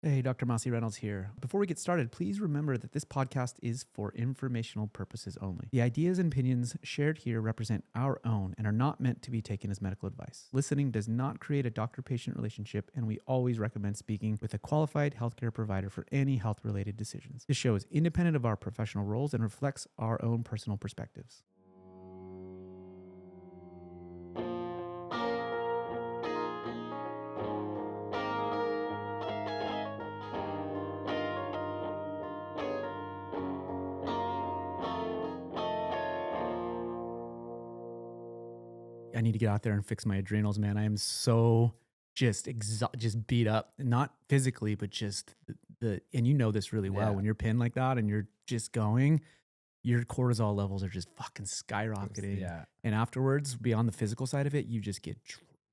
Hey, Dr. Masi Reynolds here. Before we get started, please remember that this podcast is for informational purposes only. The ideas and opinions shared here represent our own and are not meant to be taken as medical advice. Listening does not create a doctor-patient relationship, and we always recommend speaking with a qualified healthcare provider for any health-related decisions. This show is independent of our professional roles and reflects our own personal perspectives. I need to get out there and fix my adrenals, man. I am so just beat up, not physically, but just and you know this really well Yeah. when you're pinned like that and you're just going, your cortisol levels are just fucking skyrocketing. Yeah. And afterwards, beyond the physical side of it, you just get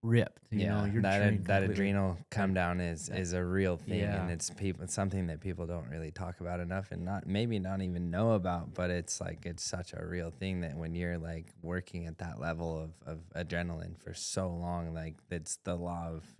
ripped. You know, Yeah. you're That drained that completely. adrenal come down that- is a real thing, and Yeah. it's something that people don't really talk about enough, and not even know about. But it's like it's such a real thing that when you're like working at that level of adrenaline for so long, like it's the law of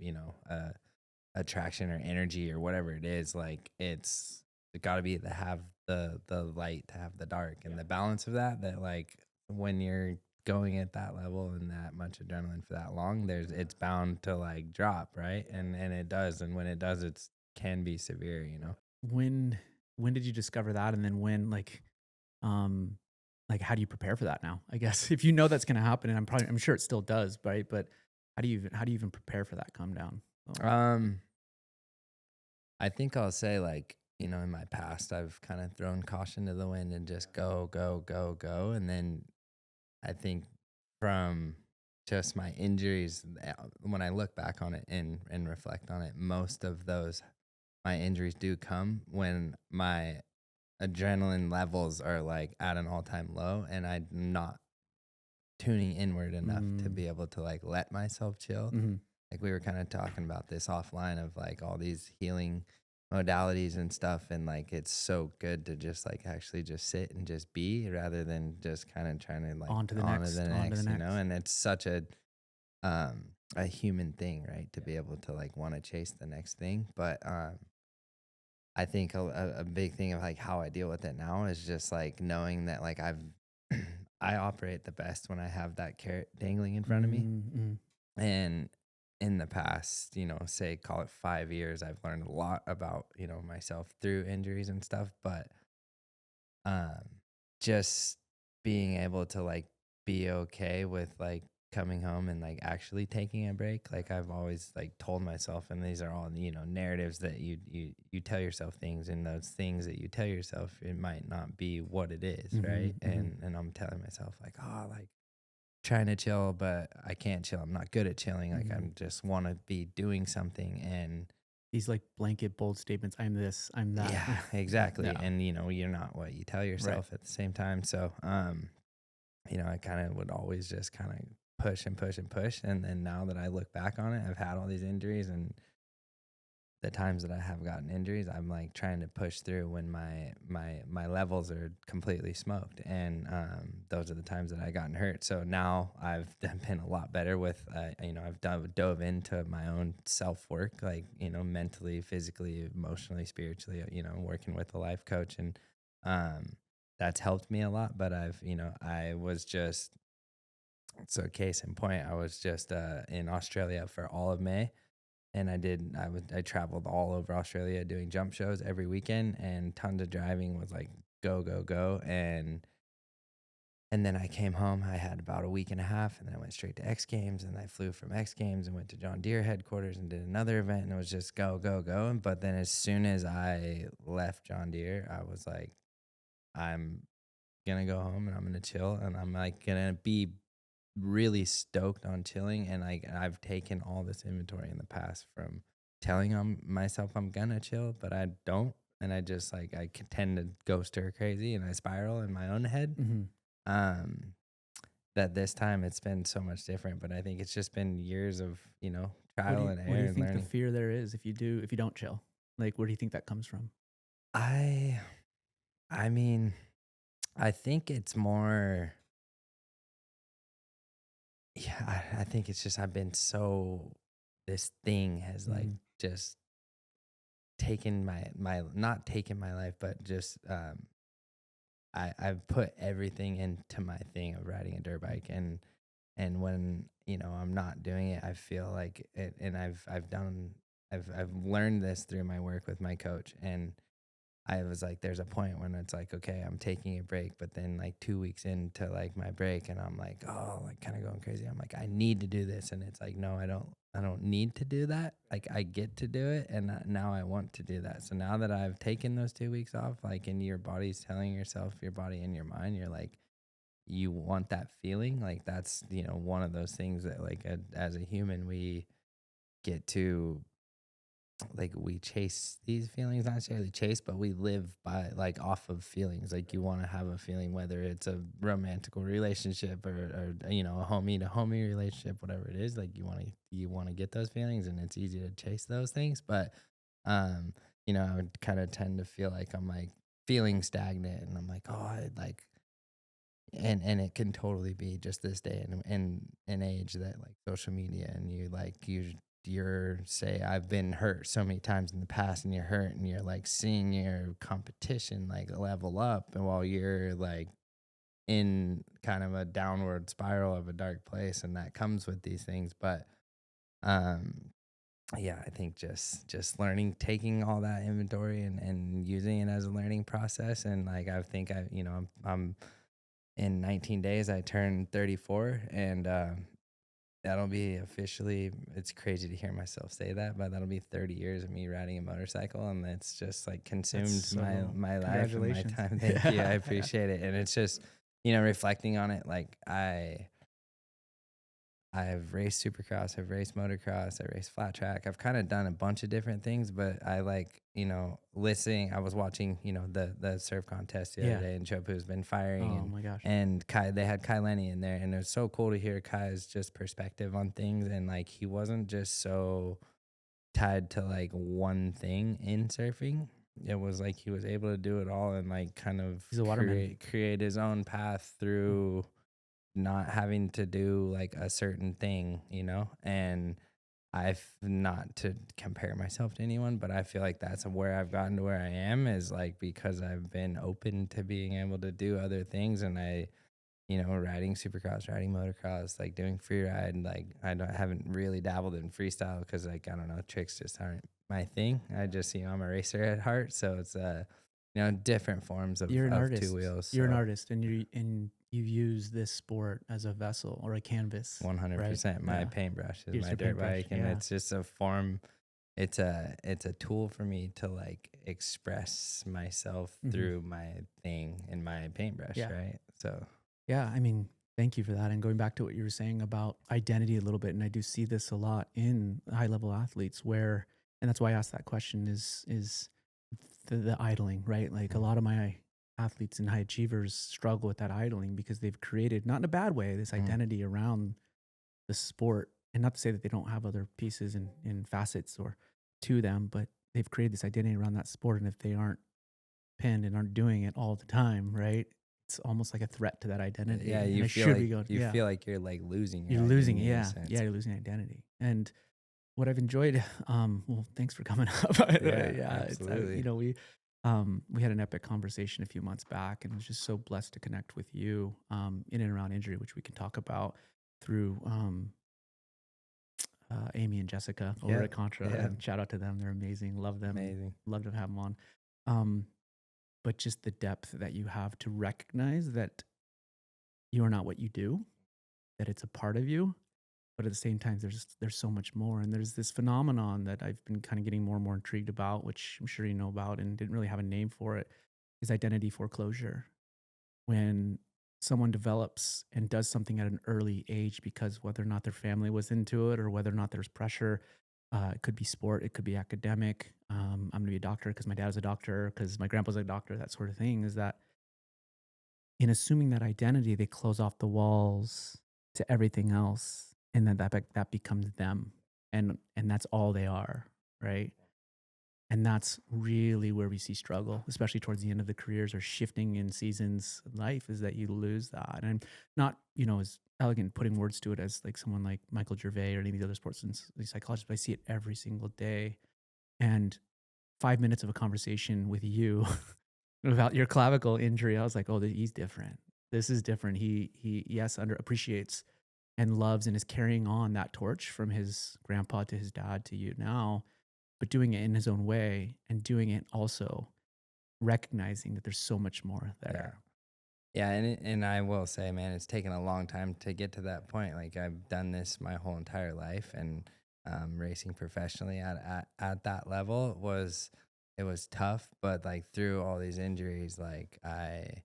attraction or energy or whatever it is. Like it's got to be to have the light to have the dark, and the balance of that. That like when you're going at that level and that much adrenaline for that long, it's bound to like drop, right? And it does, and when it does, it's can be severe, you know. When when did you discover that? And then um how do you prepare for that now? I guess if you know that's gonna happen, and I'm sure it still does, right? But how do you even prepare for that come down? Oh. um I think I'll say, like, in my past I've kind of thrown caution to the wind and just go go go go, and then I think from just my injuries, when I look back on it and reflect on it, most of those my injuries do come when my adrenaline levels are like at an all-time low, and I'm not tuning inward enough to Mm, be able to like let myself chill. mhm. Like we were kind of talking about this offline of like all these healing modalities and stuff, and like it's so good to just like actually just sit and just be rather than just kind of trying to like On to the on to the next, on to the next, next. and it's such a human thing, right, to be able to like want to chase the next thing. But I think a big thing of like how I deal with it now is just like knowing that like I operate the best when I have that carrot dangling in front of me. Mm, mm. And in the past, say call it 5 years, I've learned a lot about, myself through injuries and stuff. But um, just being able to like be okay with like coming home and like actually taking a break. Like I've always like told myself, and these are all, narratives that you tell yourself things, and those things that you tell yourself, it might not be what it is, right? Mhm, mhm. And I'm telling myself like, oh, like trying to chill, but I can't chill. I'm not good at chilling. Like Mhm. I'm just want to be doing something. And These, like, blanket bold statements, "I'm this, I'm that." yeah, exactly. Yeah, And you're not what you tell right. yourself at the same time. So I kind of would always just kind of push and push and push. And then now that I look back on it, I've had all these injuries, and the times that I have gotten injuries, I'm like trying to push through when my levels are completely smoked, and those are the times that I gotten hurt. So now I've been a lot better with, I've dove into my own self work, like mentally, physically, emotionally, spiritually, working with a life coach, and that's helped me a lot. But I was just so case in point, I was just in Australia for all of May, and I traveled all over Australia doing jump shows every weekend, and tons of driving was like go go go. And then I came home. I had about a week and a half, and then I went straight to X Games, and I flew from X Games and went to John Deere headquarters and did another event, and it was just go go go. But then as soon as I left John Deere, I was like, I'm gonna go home and I'm gonna chill, and I'm like gonna be really stoked on chilling. And like I've taken all this inventory in the past from telling myself I'm gonna chill, but I don't. And I just like I can tend to go stir crazy and I spiral in my own head. Mhm. Um, that this time it's been so much different, but I think it's just been years of, trial and What do error you and think the learning. fear there is if you don't chill? Like, where do you think that comes from? I I mean, I think it's more, yeah, I think it's just I've been so, this thing has like Mhm. just taken my not taken my life, but just I've put everything into my thing of riding a dirt bike, and when I'm not doing it, I feel like it, and I've learned this through my work with my coach, and I was like, there's a point when it's like, okay, I'm taking a break, but then like 2 weeks into like my break, and I'm like, oh, like kind of going crazy. I'm like, I need to do this, and it's like, no, I don't need to do that. Like I get to do it, and now I want to do that. So now that I've taken those 2 weeks off, like, and your body's telling yourself, your body and your mind, you're like, you want that feeling. Like that's one of those things that like as a human we get to, like, we chase these feelings, not necessarily chase, but we live by like off of feelings. Like you want to have a feeling, whether it's a romantic relationship or a homie to homie relationship, whatever it is. Like you want to get those feelings, and it's easy to chase those things. But um, I would kind of tend to feel like I'm like feeling stagnant, and I'm like, oh, I like, and it can totally be just this day and in an age that like social media, and you're say I've been hurt so many times in the past, and you're hurt, and you're like seeing your competition like level up, and while you're like in kind of a downward spiral of a dark place, and that comes with these things. But um yeah, I think just learning, taking all that inventory and using it as a learning process. And like I think I'm in 19 days I turned 34, and that'll be officially, it's crazy to hear myself say that, but that'll be 30 years of me riding a motorcycle, and it's just like consumed my life and my Congratulations. time. Thank you. I appreciate it. And it's just, reflecting on it, like I've raced supercross, I've raced motocross, I raced flat track. I've kind of done a bunch of different things, but I like, listening. I was watching, the surf contest the other Yeah. day, and Chopu's been firing, Oh my gosh. and Kai, they had Kai Lenny in there, and it was so cool to hear Kai's just perspective on things. And like, he wasn't just so tied to like one thing in surfing. It was like he was able to do it all, and like kind of He's a waterman. create his own path through not having to do like a certain thing, and I've, not to compare myself to anyone, but I feel like that's where I've gotten to where I am, is like because I've been open to being able to do other things. And riding supercross, riding motocross, like doing free ride. Like haven't really dabbled in freestyle because like, I don't know, tricks just aren't my thing. I just, I'm a racer at heart. So it's, different forms of, You're an of artist. two wheels. You're an So artist, and you use this sport as a vessel or a canvas. 100%. My paintbrush is Here's my your dirt paintbrush, bike, and it's just a form. It's a tool for me to like express myself through my thing in my paintbrush, Yeah. right? So Yeah, I mean, thank you for that. And going back to what you were saying about identity a little bit, and I do see this a lot in high level athletes where, and that's why I asked that question is the idling, right? Like a lot of my athletes and high achievers struggle with that idling because they've created, not in a bad way, this identity around the sport. And not to say that they don't have other pieces and facets or to them, but they've created this identity around that sport. And if they aren't pinned and aren't doing it all the time, right? It's almost like a threat to that identity. yeah, and you I feel should like be going, you feel like you're like losing your you're losing it. identity in a Yeah. sense. Yeah. You're losing identity. And what I've enjoyed, well, thanks for coming up. Absolutely. We had an epic conversation a few months back, and I was just so blessed to connect with you in and around injury, which we can talk about through Amy and Jessica over at Contra. Yeah. And shout out to them. They're amazing. Love them. Amazing. Love to have them on. But just the depth that you have to recognize that you are not what you do, that it's a part of you, but at the same time, there's so much more. And there's this phenomenon that I've been kind of getting more and more intrigued about, which I'm sure you know about and didn't really have a name for it, is identity foreclosure. When someone develops and does something at an early age because whether or not their family was into it or whether or not there's pressure, it could be sport, it could be academic. I'm going to be a doctor because my dad was a doctor, because my grandpa's a doctor, that sort of thing, is that in assuming that identity, they close off the walls to everything else, and then that becomes them, and that's all they are, right? And that's really where we see struggle, especially towards the end of the careers or shifting in seasons of life, is that you lose that. And I'm not, as elegant putting words to it as like someone like Michael Gervais or any of the other sports and psychologists, but I see it every single day. And 5 minutes of a conversation with you about your clavicle injury, I was like, oh, he's different. This is different. He yes, appreciates and loves and is carrying on that torch from his grandpa to his dad to you now, but doing it in his own way and doing it also recognizing that there's so much more Yeah. there. Yeah, and I will say, man, it's taken a long time to get to that point. Like I've done this my whole entire life, and racing professionally at that level was it was tough. But like through all these injuries, like it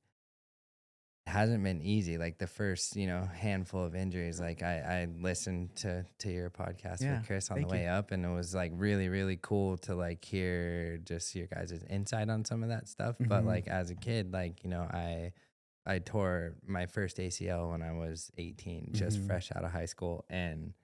hasn't been easy. Like the first, handful of injuries, like I listened to your podcast Yeah, with Chris on the thank you. way up, and it was like really, really cool to like hear just your guys' insight on some of that stuff. But Mhm. like as a kid, like, I tore my first ACL when I was 18, just Mhm. fresh out of high school. And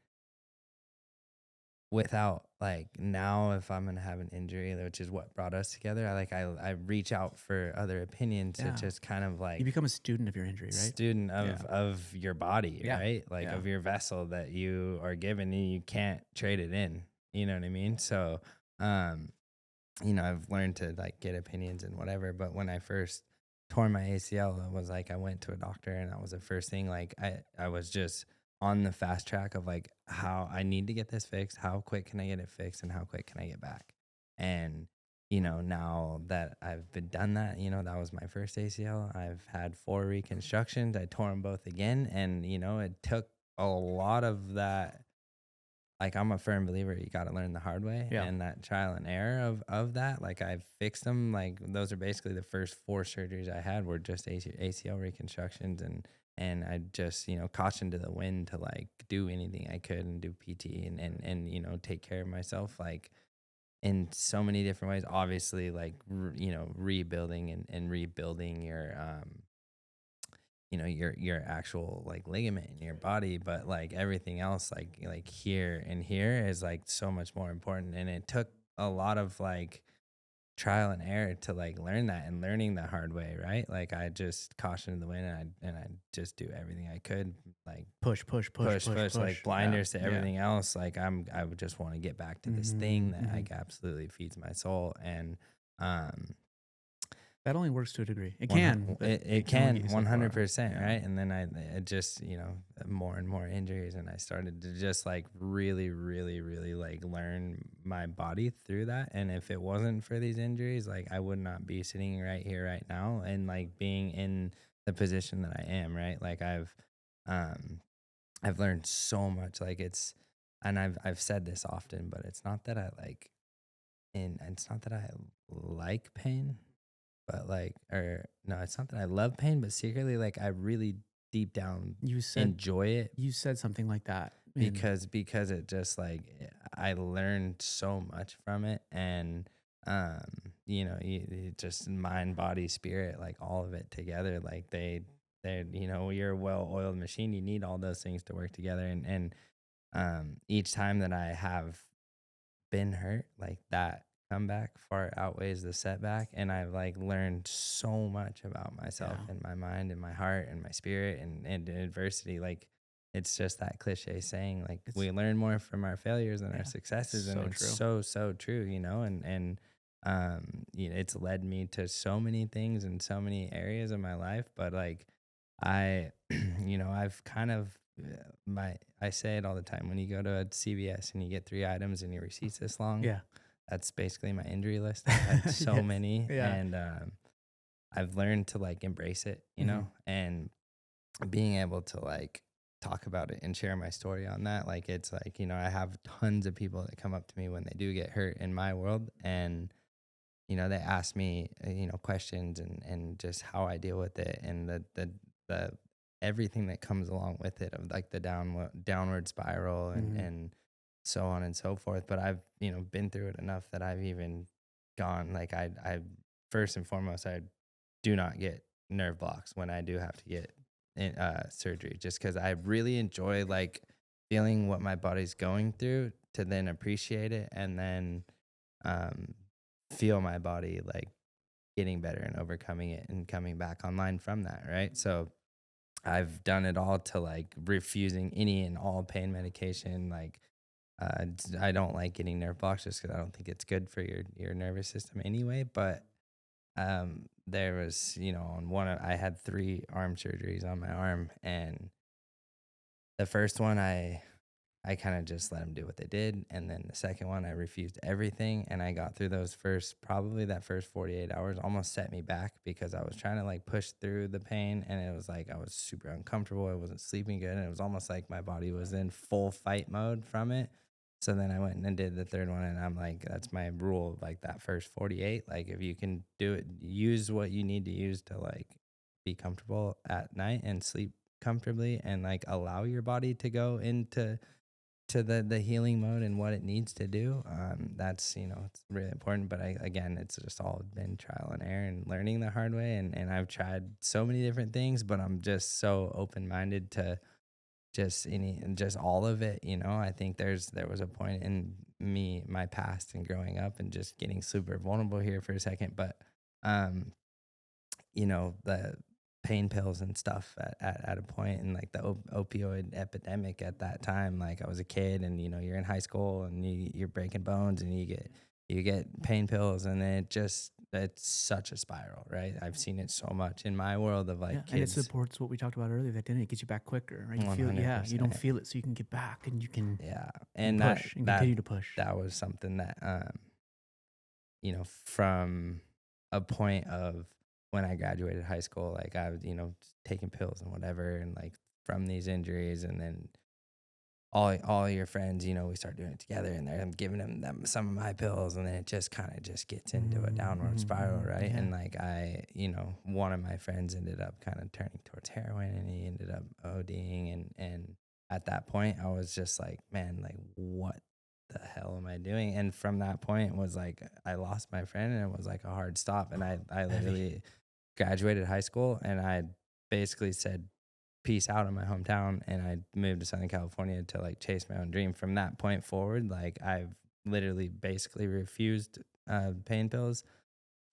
without like now, if I'm gonna have an injury, which is what brought us together, I reach out for other opinions to Yeah. just kind of You like become a student of your injury, right? student Yeah. of your body, Yeah. right? Like Yeah. of your vessel that you are given, and you can't trade it in. You know what I mean? So, um, I've learned to like get opinions and whatever. But when I first tore my ACL, it was like I went to a doctor, and that was the first thing. Like I was just on the fast track of like how I need to get this fixed, how quick can I get it fixed, and how quick can I get back. And now that I've been done that, that was my first ACL. I've had 4 reconstructions. I tore them both again, and it took a lot of that. Like I'm a firm believer you got to learn the hard way, Yeah. and that trial and error of that. Like I've fixed them. Like those are basically the first 4 surgeries I had were just ACL reconstructions, and I just caution to the wind to like do anything I could and do PT and take care of myself like in so many different ways. Obviously, like rebuilding and rebuilding your actual like ligament in your body, but like everything else like here and here is like so much more important. And it took a lot of like trial and error to like learn that, and learning the hard way, right? Like I just cautioned the wind, and I just do everything I could, like Push. like blinders to Yeah. everything else. Like I would just want to get back to this thing that like absolutely feeds my soul. And um That only works to a degree. It One hu- can, but it only can get you so far. 100%, Yeah. right? And then I just more and more injuries, and I started to just like really, really, really like learn my body through that. And if it wasn't for these injuries, like I would not be sitting right here right now and like being in the position that I am, right? Like um I've learned so much. Like and I've said this often, but it's not that I like and it's not that I like pain, but like, or no, it's not that I love pain, but secretly, like, I really deep down You said enjoy it something like that. because it just like I learned so much from it. And you just mind, body, spirit, like all of it together, like they you're a well-oiled machine. You need all those things to work together. And each time that I have been hurt, like that comeback far outweighs the setback. And I've like learned so much about myself Yeah. and my mind and my heart and my spirit and adversity. Like it's just that cliche saying, like we learn more from our failures than our successes. And it's so true, it's led me to so many things in so many areas of my life. But like I, I've kind of I say it all the time. When you go to a CVS and you get 3 items and your receipt's this long, Yeah. that's basically my injury list. I've had so many, Yeah. and I've learned to like embrace it, and being able to like talk about it and share my story on that. Like it's like I have tons of people that come up to me when they do get hurt in my world, and they ask me questions and just how I deal with it, and the everything that comes along with it, of like the downward spiral and so on and so forth. But I've been through it enough that I've even gone like I first and foremost, I do not get nerve blocks when I do have to get surgery, just because I really enjoy like feeling what my body's going through, to then appreciate it, and then feel my body like getting better and overcoming it and coming back online from that, right? So I've done it all to like refusing any and all pain medication, like I don't like getting nerve blocks just because I don't think it's good for your nervous system anyway. But there was, on I had 3 arm surgeries on my arm, and the first one I kind of just let them do what they did. And then the second one, I refused everything. And I got through probably that first 48 hours almost set me back because I was trying to like push through the pain. And it was like, I was super uncomfortable. I wasn't sleeping good. And it was almost like my body was in full fight mode from it. So then I went and did the third one. And I'm like, that's my rule. Like that first 48, like if you can do it, use what you need to use to like be comfortable at night and sleep comfortably and like allow your body to go into the healing mode and what it needs to do. That's, it's really important. But again, it's just all been trial and error and learning the hard way. And I've tried so many different things, but I'm just so open-minded to just all of it. I think there was a point in my past and growing up and just getting super vulnerable here for a second. But, the pain pills and stuff at a point, and like the opioid epidemic at that time, like I was a kid and you're in high school and you're breaking bones and you get pain pills, and then it's such a spiral, right? I've seen it so much in my world of like and it kids. supports what we talked about earlier, that didn't it gets you back quicker, right? You feel, you don't feel it, so you can get back and you can and push and continue to push. That was something that from a point of when I graduated high school, like I was, taking pills and whatever, and like from these injuries, and then all your friends, we start doing it together, and I'm giving them some of my pills, and then it just kind of just gets into a downward spiral, right? Yeah. And like one of my friends ended up kind of turning towards heroin, and he ended up ODing, and at that point, I was just like, man, like what the hell am I doing? And from that point was like, I lost my friend, and it was like a hard stop. And I literally graduated high school, and I basically said, peace out in my hometown. And I moved to Southern California to like chase my own dream. From that point forward, like I've literally basically refused pain pills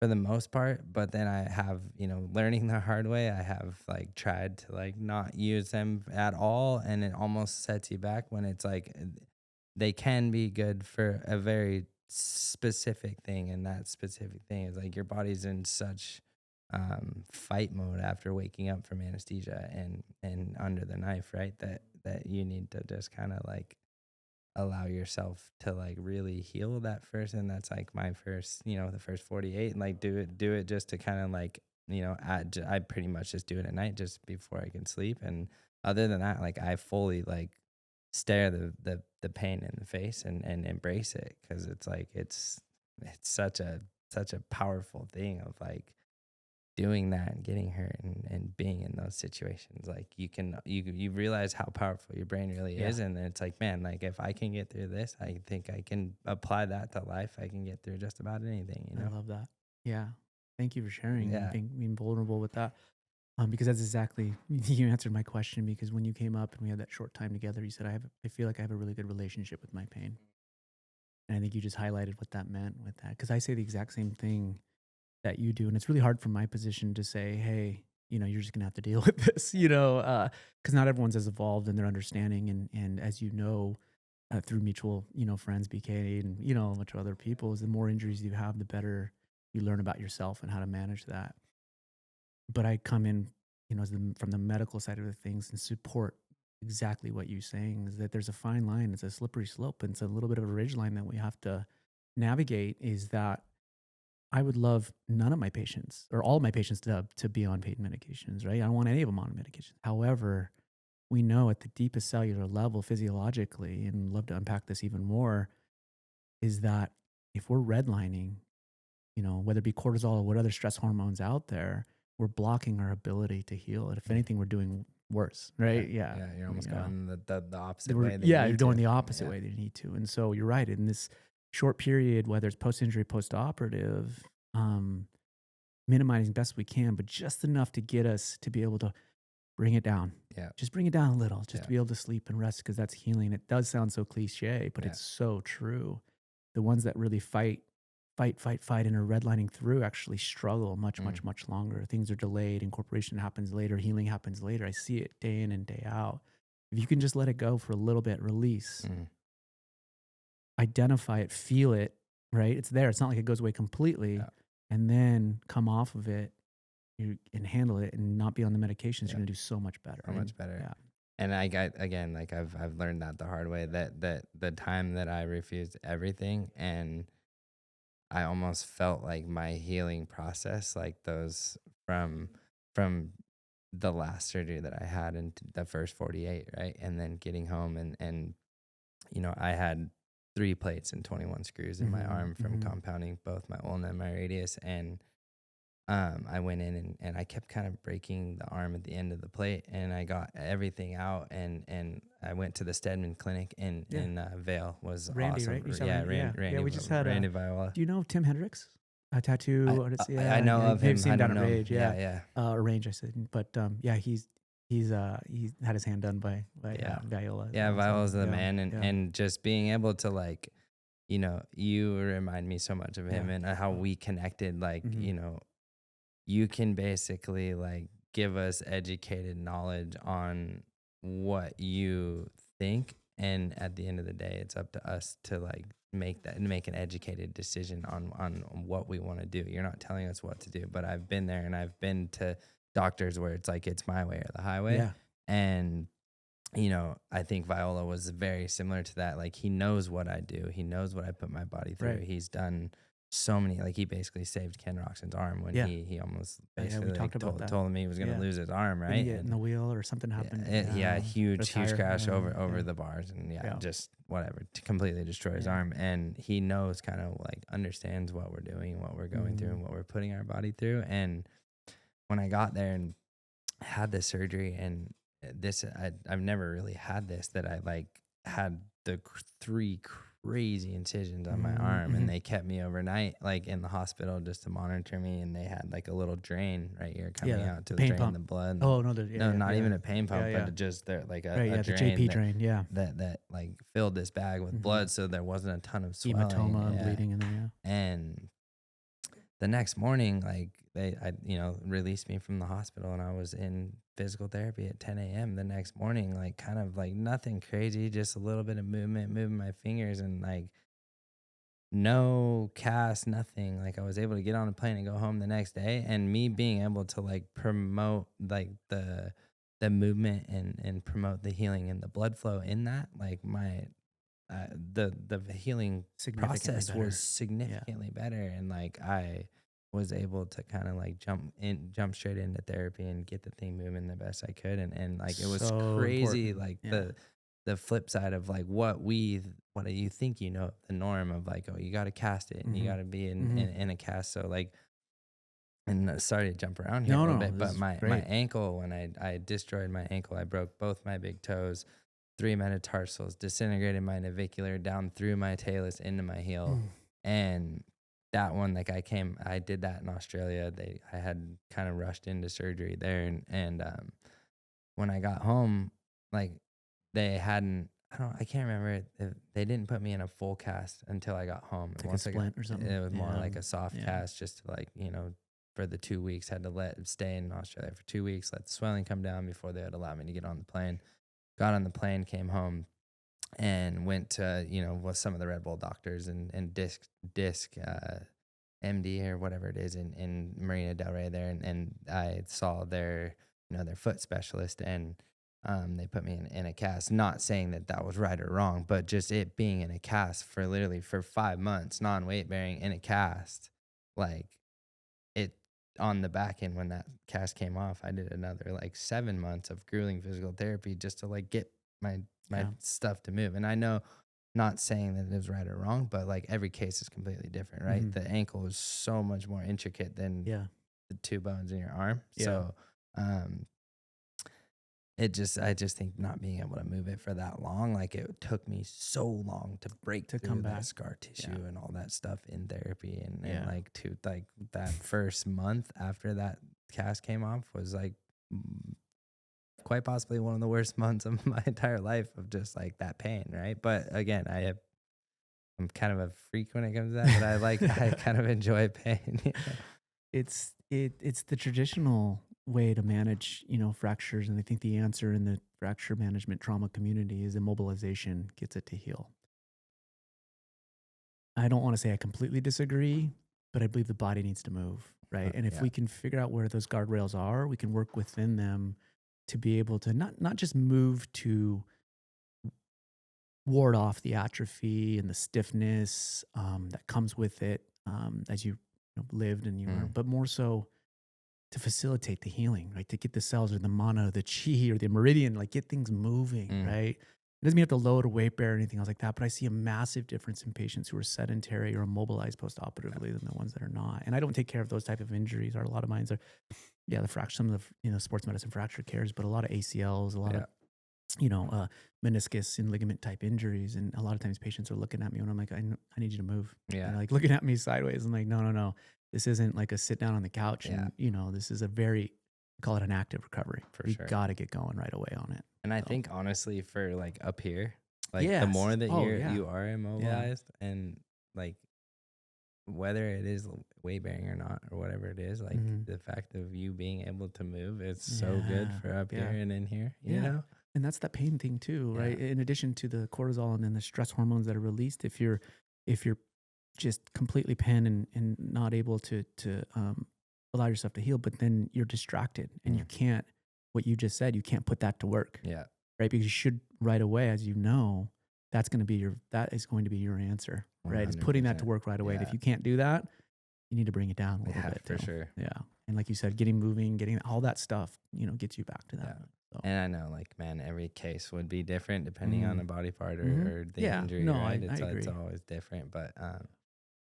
for the most part. But then I have, learning the hard way, I have like tried to like not use them at all. And it almost sets you back when it's like, they can be good for a very specific thing. And that specific thing is like your body's in such fight mode after waking up from anesthesia and under the knife, right? That you need to just kind of like allow yourself to like really heal that first. And that's like my first, the first 48, and like do it just to kind of like, I pretty much just do it at night just before I can sleep. And other than that, like I fully like stare the pain in the face and embrace it, because it's like it's such a powerful thing of like doing that and getting hurt and being in those situations. Like you realize how powerful your brain really is. And then it's like, man, like if I can get through this, I think I can apply that to life. I can get through just about anything, I love that. Yeah. Thank you for sharing and being vulnerable with that. Because that's exactly, you answered my question, because when you came up and we had that short time together, you said, I feel like I have a really good relationship with my pain. And I think you just highlighted what that meant with that. Because I say the exact same thing that you do. And it's really hard from my position to say, hey, you're just going to have to deal with this, because not everyone's as evolved in their understanding. And as you know, through mutual, friends, BK, and, a bunch of other people, is the more injuries you have, the better you learn about yourself and how to manage that. But I come in, from the medical side of the things and support exactly what you're saying, is that there's a fine line. It's a slippery slope. And it's a little bit of a ridge line that we have to navigate. Is that I would love none of my patients or all of my patients to be on pain medications, right? I don't want any of them on medications. However, we know at the deepest cellular level, physiologically, and love to unpack this even more, is that if we're redlining, whether it be cortisol or what other stress hormones out there, we're blocking our ability to heal. And if anything, we're doing worse, right? Yeah. You're almost going the opposite way. You're going the opposite way that you need to. And so you're right. In this short period, whether it's post-injury, post-operative, minimizing best we can, but just enough to get us to be able to bring it down. Yeah. Just bring it down a little, just to be able to sleep and rest, because that's healing. It does sound so cliche, but it's so true. The ones that really fight and are redlining through actually struggle much longer. Things are delayed. Incorporation happens later. Healing happens later. I see it day in and day out. If you can just let it go for a little bit, release, identify it, feel it, right? It's there. It's not like it goes away completely, Yeah. and then come off of it and handle it and not be on the medications. Yeah. You're gonna do so much better. So much better. Yeah. And I got, again, like I've learned that the hard way, that the time that I refused everything, and I almost felt like my healing process, like those from the last surgery that I had in the first 48, right? And then getting home, and I had 3 plates and 21 screws in my arm from compounding both my ulna and my radius. And I went in, and I kept kind of breaking the arm at the end of the plate, and I got everything out, and I went to the Stedman Clinic in Vail. Was Randy, awesome. right? You saw Yeah, Randy? Randy. Yeah, we just had Randy Viola. Do you know Tim Hendricks? A tattoo artist. I know of him. Maybe seen I him down don't at know. Rage. Yeah. Range. I said, but yeah, he's had his hand done by Viola. Yeah, Viola's the man, yeah. and just being able to, like, you remind me so much of him, and how we connected. Like, you can basically, like, give us educated knowledge on what you think, and at the end of the day, it's up to us to, like, make an educated decision on what we want to do. You're not telling us what to do, but I've been there, and I've been to doctors where it's like, it's my way or the highway. Yeah. And I think Viola was very similar to that. Like, he knows what I do. He knows what I put my body through. Right. He's done so many, like, he basically saved Ken Roxon's arm when he almost basically told him he was going to lose his arm, right? Did he get in the wheel or something happened? Huge crash over the bars, and just whatever, to completely destroy his arm. And he knows, kind of like understands what we're doing, what we're going through, and what we're putting our body through. And when I got there and had the surgery, and I've never really had this, that I, like, had the 3 crazy incisions on my arm, and they kept me overnight, like, in the hospital just to monitor me. And they had, like, a little drain right here coming out to drain the blood. Oh no, not even a pain pump, but just like a the drain, JP drain, that like filled this bag with blood, so there wasn't a ton of swelling, hematoma and bleeding in there. And the next morning, like, they released me from the hospital, and I was in physical therapy at 10 a.m. the next morning, like, kind of like nothing crazy, just a little bit of moving my fingers, and, like, no cast, nothing. Like, I was able to get on a plane and go home the next day. And me being able to, like, promote, like, the movement and promote the healing and the blood flow in that, like, my the healing process was significantly better. And, like, I was able to kind of, like, jump straight into therapy and get the thing moving the best I could. And like, it was so crazy important. Like, the flip side of, like, what you think, the norm of, like, oh, you got to cast it, and you got to be in a cast. So, like, and sorry to jump around here a little bit, but my ankle, when I destroyed my ankle, I broke both my big toes, 3 metatarsals, disintegrated my navicular down through my talus into my heel. And that one, like, I did that in Australia. I had kind of rushed into surgery there. And when I got home, like, they hadn't, I can't remember. They didn't put me in a full cast until I got home. It's like a splint or something. It was more like a soft cast, just to, like, for the 2 weeks, had to let it stay in Australia for 2 weeks, let the swelling come down before they would allow me to get on the plane. Got on the plane, came home, and went to, with some of the Red Bull doctors and disc MD or whatever it is in Marina Del Rey there. And I saw their foot specialist, and they put me in a cast, not saying that was right or wrong, but just it being in a cast for literally for 5 months, non-weight bearing in a cast, like, it on the back end, when that cast came off, I did another, like, 7 months of grueling physical therapy just to, like, get my stuff to move. And I know, not saying that it was right or wrong, but, like, every case is completely different, right? The ankle is so much more intricate than the 2 bones in your arm. So, I just think not being able to move it for that long, like, it took me so long to break through come back. that scar tissue and all that stuff in therapy. And like, to, like, that first month after that cast came off was, like, quite possibly one of the worst months of my entire life, of just, like, that pain, right? But again, I'm kind of a freak when it comes to that, but I kind of enjoy pain. It's the traditional way to manage, fractures, and I think the answer in the fracture management trauma community is immobilization gets it to heal. I don't want to say I completely disagree, but I believe the body needs to move, right? And if Yeah. we can figure out where those guardrails are, we can work within them to be able to not just move to ward off the atrophy and the stiffness that comes with it as you know, lived and you were, but more so to facilitate the healing, right? To get the cells or the mana, the chi or the meridian, like get things moving, right? It doesn't mean you have to load or weight bear or anything else like that, but I see a massive difference in patients who are sedentary or immobilized post-operatively than the ones that are not. And I don't take care of those type of injuries. Or a lot of mine are, the fracture, some of the sports medicine fracture cares, but a lot of ACLs, a lot of meniscus and ligament type injuries. And a lot of times patients are looking at me when I'm like, I need you to move. Yeah. And like looking at me sideways. I'm like, no. This isn't like a sit down on the couch. And, this is a very, call it an active recovery. For we sure. got to get going right away on it. And I think honestly for like up here, like the more that you are immobilized and like whether it is weight bearing or not or whatever it is, like the fact of you being able to move, it's so good for up here and in here, you know? And that's the pain thing too, right? In addition to the cortisol and then the stress hormones that are released, if you're just completely pinned and not able to allow yourself to heal, but then you're distracted and you can't, what you just said, you can't put that to work. Yeah. Right. Because you should right away, as you know, that is going to be your answer, right? It's putting that to work right away. And if you can't do that, you need to bring it down a little bit. For sure. Yeah. And like you said, getting moving, getting all that stuff, gets you back to that. Yeah. So. And I know, like, man, every case would be different depending on the body part or the injury. No, right? I agree. It's always different, but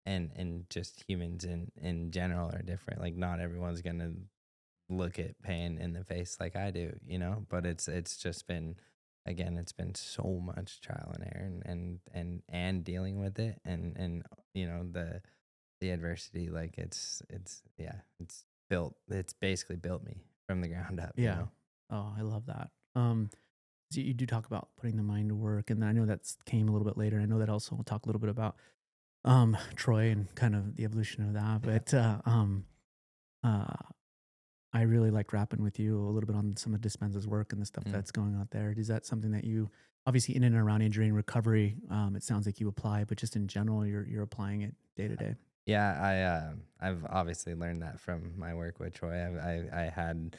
and just humans in general are different. Like, not everyone's gonna look at pain in the face like I do, But it's just been, again, it's been so much trial and error and dealing with it and the adversity. Like it's basically built me from the ground up. Yeah. Oh, I love that. So you do talk about putting the mind to work, and I know that came a little bit later. I know that also we'll talk a little bit about Troy and kind of the evolution of that. But I really like rapping with you a little bit on some of Dispenza's work and the stuff that's going on there. Is that something that you, obviously in and around injury and recovery, it sounds like you apply, but just in general, you're applying it day to day? Yeah, I've obviously learned that from my work with Troy. I had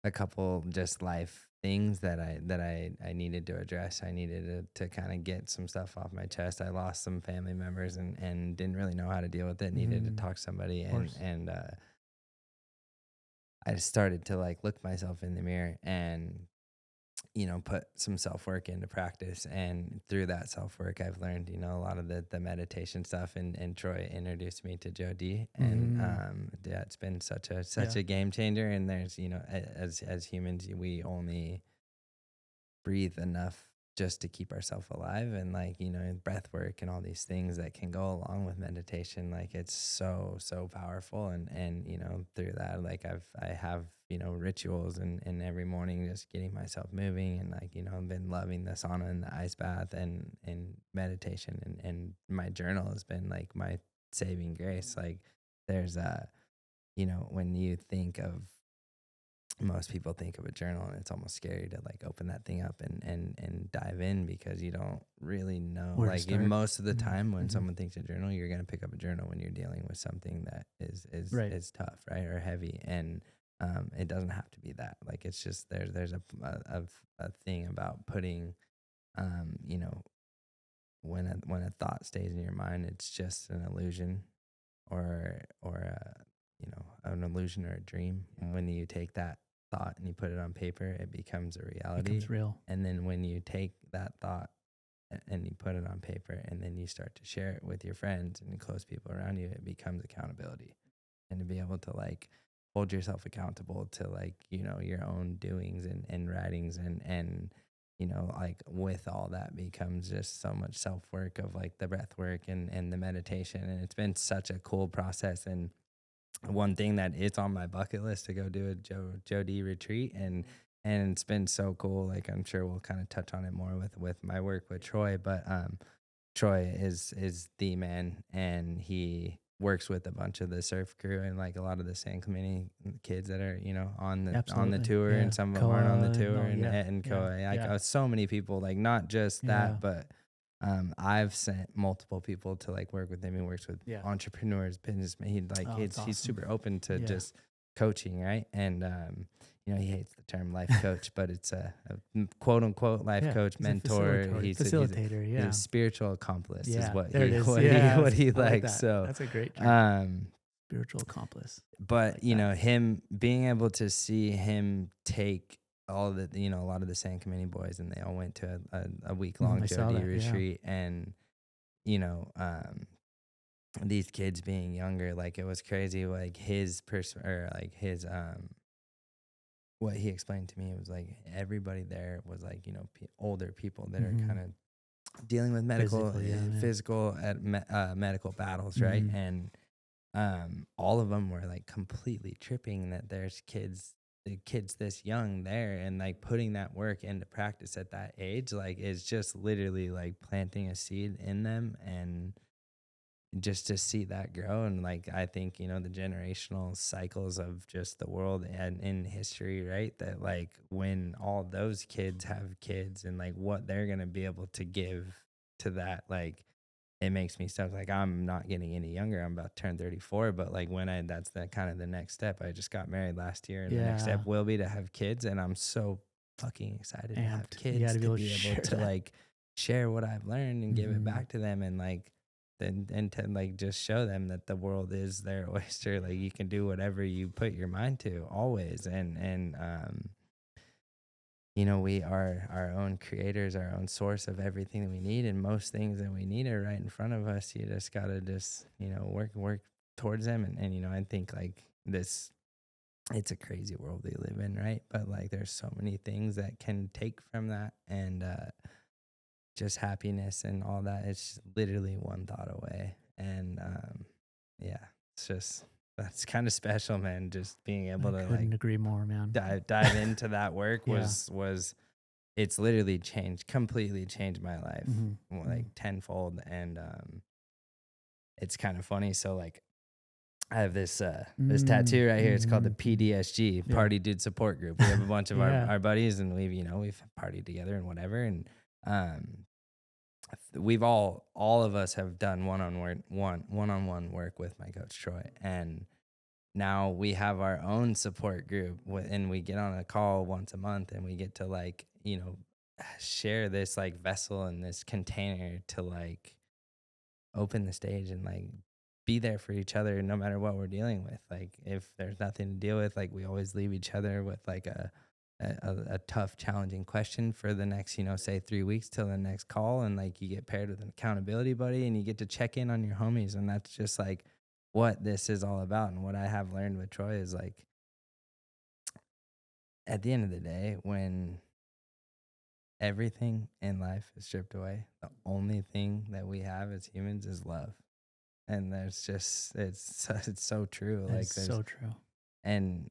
a couple just life things that I needed to address. I needed to kind of get some stuff off my chest. I lost some family members and didn't really know how to deal with it. Needed to talk to somebody and I started to like look myself in the mirror and put some self-work into practice. And through that self-work, I've learned, a lot of the meditation stuff. And Troy introduced me to Joe D. And it's been such a game changer. And there's, as humans, we only breathe enough just to keep ourselves alive. And like, breath work and all these things that can go along with meditation, like it's so powerful. And through that, like I have rituals and every morning just getting myself moving. And like, I've been loving the sauna and the ice bath and meditation and my journal has been like my saving grace. Like there's when you think of, most people think of a journal and it's almost scary to like open that thing up and dive in because you don't really know. Where like most of the time when someone thinks a journal, you're going to pick up a journal when you're dealing with something that is tough, right? Or heavy. And it doesn't have to be that. Like it's just there's a thing about putting, when a thought stays in your mind, it's just an illusion or an illusion or a dream. And when you take that thought and you put it on paper, it becomes a reality. It becomes real. And then when you take that thought and you put it on paper and then you start to share it with your friends and close people around you, it becomes accountability. And to be able to like hold yourself accountable to like, your own doings and writings and like with all that becomes just so much self-work of like the breath work and the meditation. And it's been such a cool process. And one thing that it's on my bucket list to go do a Joe D retreat. And it's been so cool. Like I'm sure we'll kind of touch on it more with my work with Troy, but Troy is the man and he works with a bunch of the surf crew and like a lot of the San Clemente kids that are, on the tour and some of them aren't on the tour and so many people, like not just that, but I've sent multiple people to like work with him. He works with Yeah. entrepreneurs, businessmen. He's That's super awesome. open to Yeah. just coaching, right? And he hates the term life coach, but it's a quote unquote life coach, He's a mentor. facilitator. He's a spiritual accomplice, is what there he it is. what he I like likes. that. So That's a great term. um, Spiritual accomplice. but like that. him being able to see him take all the a lot of the San Clemente boys, and they all went to a week long I saw Jody that, retreat, and these kids being younger, like it was crazy. Like his what he explained to me was like everybody there was like older people that are kind of dealing with medical, physical, medical battles, right? And all of them were like completely tripping that there's the kids this young there, and like putting that work into practice at that age, like is just literally like planting a seed in them, and just to see that grow. And like I think the generational cycles of just the world and in history, right, that like when all those kids have kids and like what they're gonna be able to give to that, like it makes me stuck. Like I'm not getting any younger. I'm about to turn 34, but like that's the kind of the next step. I just got married last year, and the next step will be to have kids, and I'm so fucking excited to have kids, to be able to like share what I've learned and give it back to them, and like and to like just show them that the world is their oyster. Like you can do whatever you put your mind to always. And we are our own creators, our own source of everything that we need, and most things that we need are right in front of us. You just gotta work towards them. And I think like this, it's a crazy world we live in, right? But like there's so many things that can take from that, and just happiness and all that. It's literally one thought away. And it's just, that's kind of special, man. Just being able to couldn't agree more, man. dive into that work was it's literally completely changed my life, like tenfold. And it's kind of funny. So like I have this tattoo right here. It's called the PDSG, Party Dude Support Group. We have a bunch of our buddies, and we've partied together and whatever. And we've all of us have done one-on-one work with my coach Troy, and now we have our own support group, and we get on a call once a month, and we get to like share this like vessel and this container to like open the stage and like be there for each other no matter what we're dealing with. Like if there's nothing to deal with, like we always leave each other with like a tough, challenging question for the next, say 3 weeks till the next call. And like you get paired with an accountability buddy, and you get to check in on your homies. And that's just like what this is all about. And what I have learned with Troy is like, at the end of the day, when everything in life is stripped away, the only thing that we have as humans is love. And there's just, it's so true. It's so true. And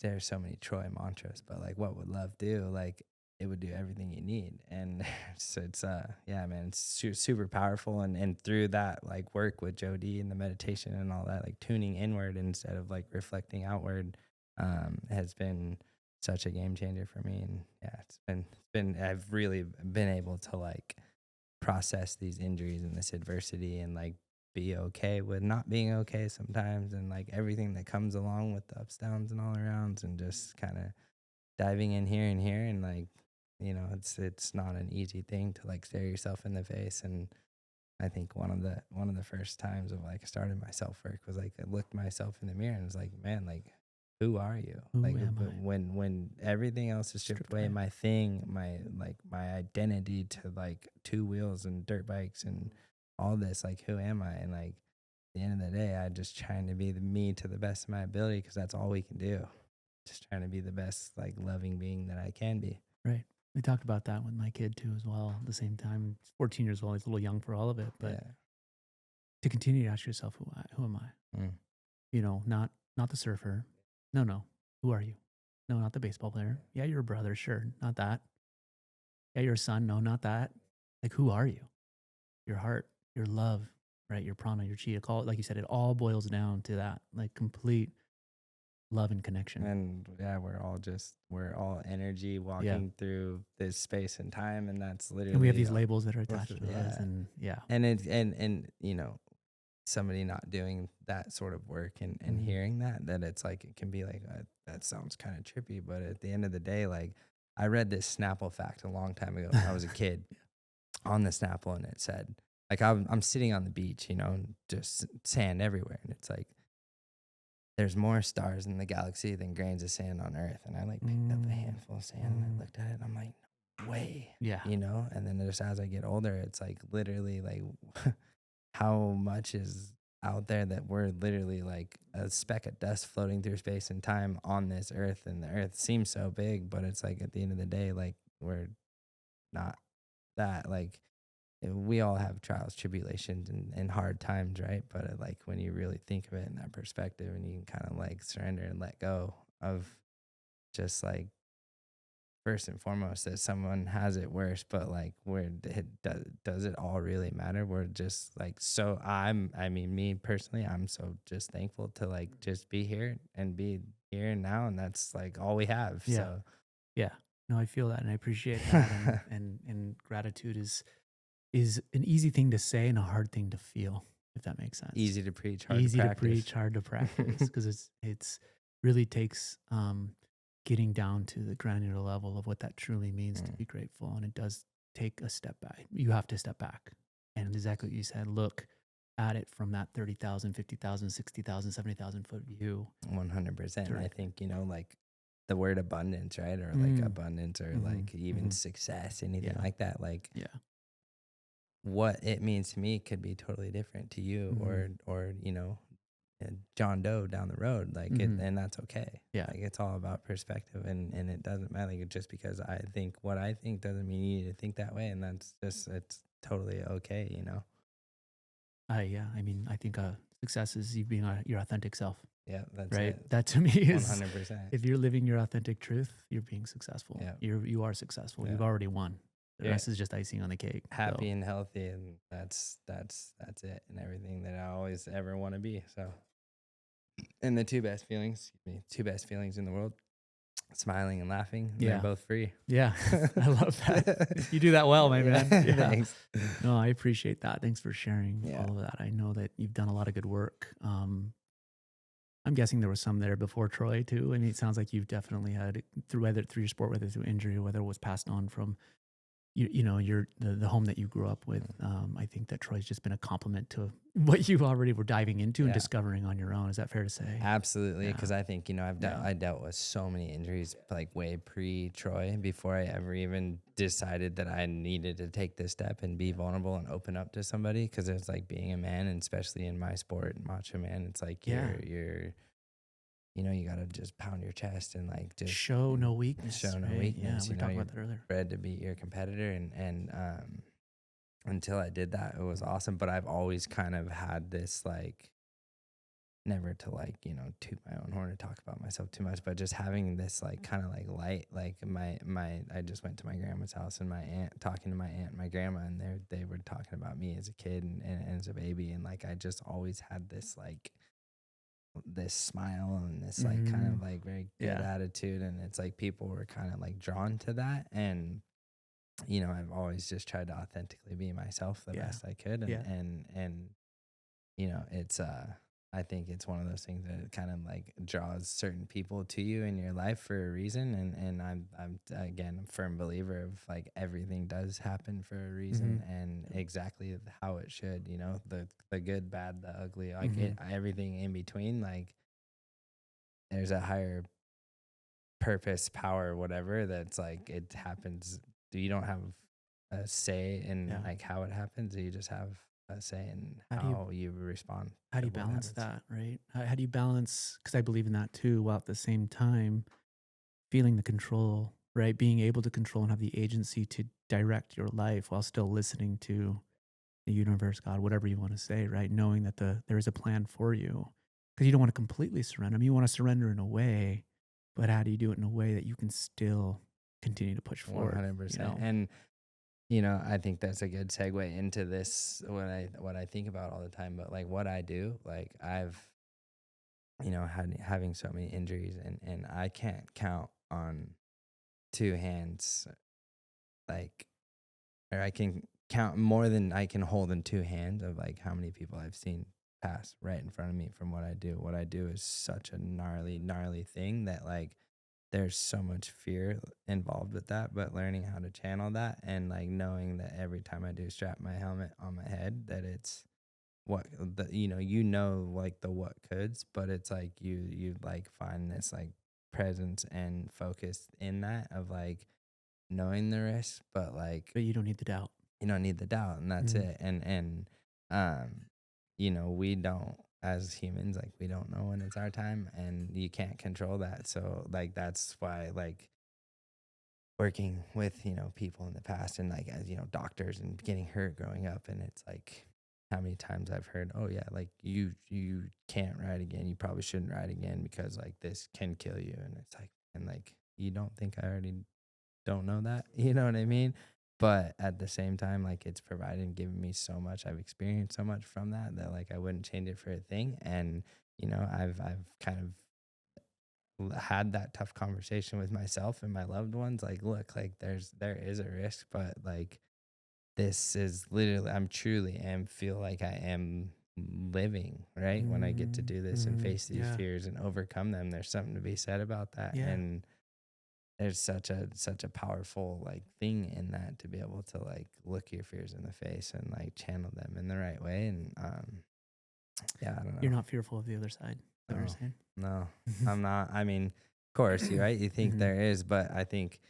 there's so many Troy mantras, but like what would love do? Like it would do everything you need. And so it's man, it's super powerful. And through that like work with Jody and the meditation and all that, like tuning inward instead of like reflecting outward, has been such a game changer for me. And it's been I've really been able to like process these injuries and this adversity, and like be okay with not being okay sometimes, and like everything that comes along with the ups, downs, and all arounds, and just kind of diving in here and here. And like it's not an easy thing to like stare yourself in the face. And I think one of the first times of like I started my self work was like I looked myself in the mirror and was like, man, like who are you? Like when everything else is stripped away, my identity to like 2 wheels and dirt bikes and all this, like who am I? And like at the end of the day, I'm just trying to be me to the best of my ability, because that's all we can do. Just trying to be the best like loving being that I can be. Right. We talked about that with my kid too as well. At the same time, he's 14 years old. He's a little young for all of it, but to continue to ask yourself, who am I? Not the surfer. No. Who are you? No, not the baseball player. Yeah, you're a brother. Sure. Not that. Yeah, you're a son. No, not that. Like, who are you? Your heart, your love, right? Your prana, your chi. Like you said, it all boils down to that, like complete love and connection. And yeah, we're all energy walking through this space and time, and that's literally. And we have these labels that are attached to us, and and it and you know, somebody not doing that sort of work and hearing that it's like, it can be like, that sounds kind of trippy, but at the end of the day, like, I read this Snapple fact a long time ago when I was a kid on the Snapple, and it said, like, I'm sitting on the beach, you know, and just sand everywhere, and it's like, there's more stars in the galaxy than grains of sand on Earth. And I like picked up a handful of sand and I looked at it and I'm like, no way. Yeah. You know? And then just as I get older, it's like literally like how much is out there that we're literally like a speck of dust floating through space and time on this Earth. And the Earth seems so big, but it's like at the end of the day, like, we're not that. Like, we all have trials, tribulations, and hard times, right? But like, when you really think of it in that perspective, and you can kind of like surrender and let go of just like, first and foremost, that someone has it worse, but like, does it all really matter? We're just like, so I mean, me personally, I'm so just thankful to like just be here and be here now, and that's like all we have. Yeah. So Yeah. No, I feel that, and I appreciate that. and gratitude is an easy thing to say and a hard thing to feel, if that makes sense. easy to preach, hard Easy to to practice. preach, hard to practice, because it's really takes getting down to the granular level of what that truly means to be grateful, and it does take a step back. You have to step back, and exactly what you said, look at it from that 30,000, 50,000, 60,000, 70,000 foot view. 100%. I think, you know, like the word abundance, right? Or like abundance, or like even success, anything like that. Like, what it means to me could be totally different to you, or you know, John Doe down the road. Like, and that's okay. Yeah. Like, it's all about perspective, and it doesn't matter. Like, just because I think what I think doesn't mean you need to think that way, and that's just, it's totally okay, you know. I mean, I think success is you being your authentic self. Yeah, that's right. it. That to me is 100%. If you're living your authentic truth, you're being successful. Yeah. You are successful. Yeah. You've already won. The rest is just icing on the cake. Happy and healthy, and that's it, and everything that I always ever want to be. So, and the two best feelings in the world, smiling and laughing. They're both free. Yeah. I love that. You do that well, my man. Yeah. Thanks. No, I appreciate that. Thanks for sharing all of that. I know that you've done a lot of good work. I'm guessing there was some there before Troy too. I mean, it sounds like you've definitely had through your sport, whether through injury or whether it was passed on from you know, the home that you grew up with. I think that Troy's just been a compliment to what you already were diving into and discovering on your own. Is that fair to say? Absolutely. Because I think, you know, I dealt with so many injuries like way pre-Troy, before I ever even decided that I needed to take this step and be vulnerable and open up to somebody. Because it's like being a man, and especially in my sport, macho man, it's like you're you know, you got to just pound your chest and like just show no weakness. Show no right? weakness. Yeah, we talked about that earlier. Bred to beat your competitor, and until I did that, it was awesome. But I've always kind of had this like, never to like, you know, toot my own horn or talk about myself too much, but just having this like kind of like light, like I just went to my grandma's house, and talking to my aunt and my grandma, and they were talking about me as a kid and as a baby, and like I just always had this like this smile and this like kind of like very good attitude, and it's like people were kind of like drawn to that. And you know, I've always just tried to authentically be myself the best I could, and you know, it's I think it's one of those things that kind of like draws certain people to you in your life for a reason, and I'm again a firm believer of like everything does happen for a reason, and exactly how it should, you know, the good, bad, the ugly, like everything in between. Like, there's a higher purpose, power, whatever, that's like it happens. You don't have a say in like how it happens. You just have a say in how you respond. How do you balance that, right? How do you balance, because I believe in that too, while at the same time feeling the control, right? Being able to control and have the agency to direct your life while still listening to the universe, God, whatever you want to say, right? Knowing that there is a plan for you, because you don't want to completely surrender. I mean, you want to surrender in a way, but how do you do it in a way that you can still continue to push forward? 100%. You know? And you know, I think that's a good segue into this, what I think about all the time. But like what I do, like having so many injuries, and I can't count on two hands, like, or I can count more than I can hold in two hands of like how many people I've seen pass right in front of me from what I do. What I do is such a gnarly thing that like there's so much fear involved with that, but learning how to channel that and like knowing that every time I do strap my helmet on my head, that it's what the, like the what coulds, but it's like you like find this like presence and focus in that of like knowing the risk, but like But you don't need the doubt. you don't need the doubt, and that's it. And we don't, as humans, like we don't know when it's our time, and you can't control that. So like that's why like working with people in the past and like as doctors and getting hurt growing up, and it's like how many times I've heard, oh yeah, like you can't ride again, you probably shouldn't ride again because like this can kill you. And it's like, and like you don't think I already don't know that, you know what I mean? But at the same time, like it's provided and given me so much. I've experienced so much from that like I wouldn't change it for a thing. And I've kind of had that tough conversation with myself and my loved ones. Like, look, like there is a risk, but like this is literally, am feel like I am living, right? When I get to do this and face these fears and overcome them, there's something to be said about that. Yeah. And there's such a powerful like thing in that, to be able to like look your fears in the face and like channel them in the right way. And I don't know. You're not fearful of the other side. Is that what you're saying? No, I'm not. I mean, of course, you're right. You think there is, but I think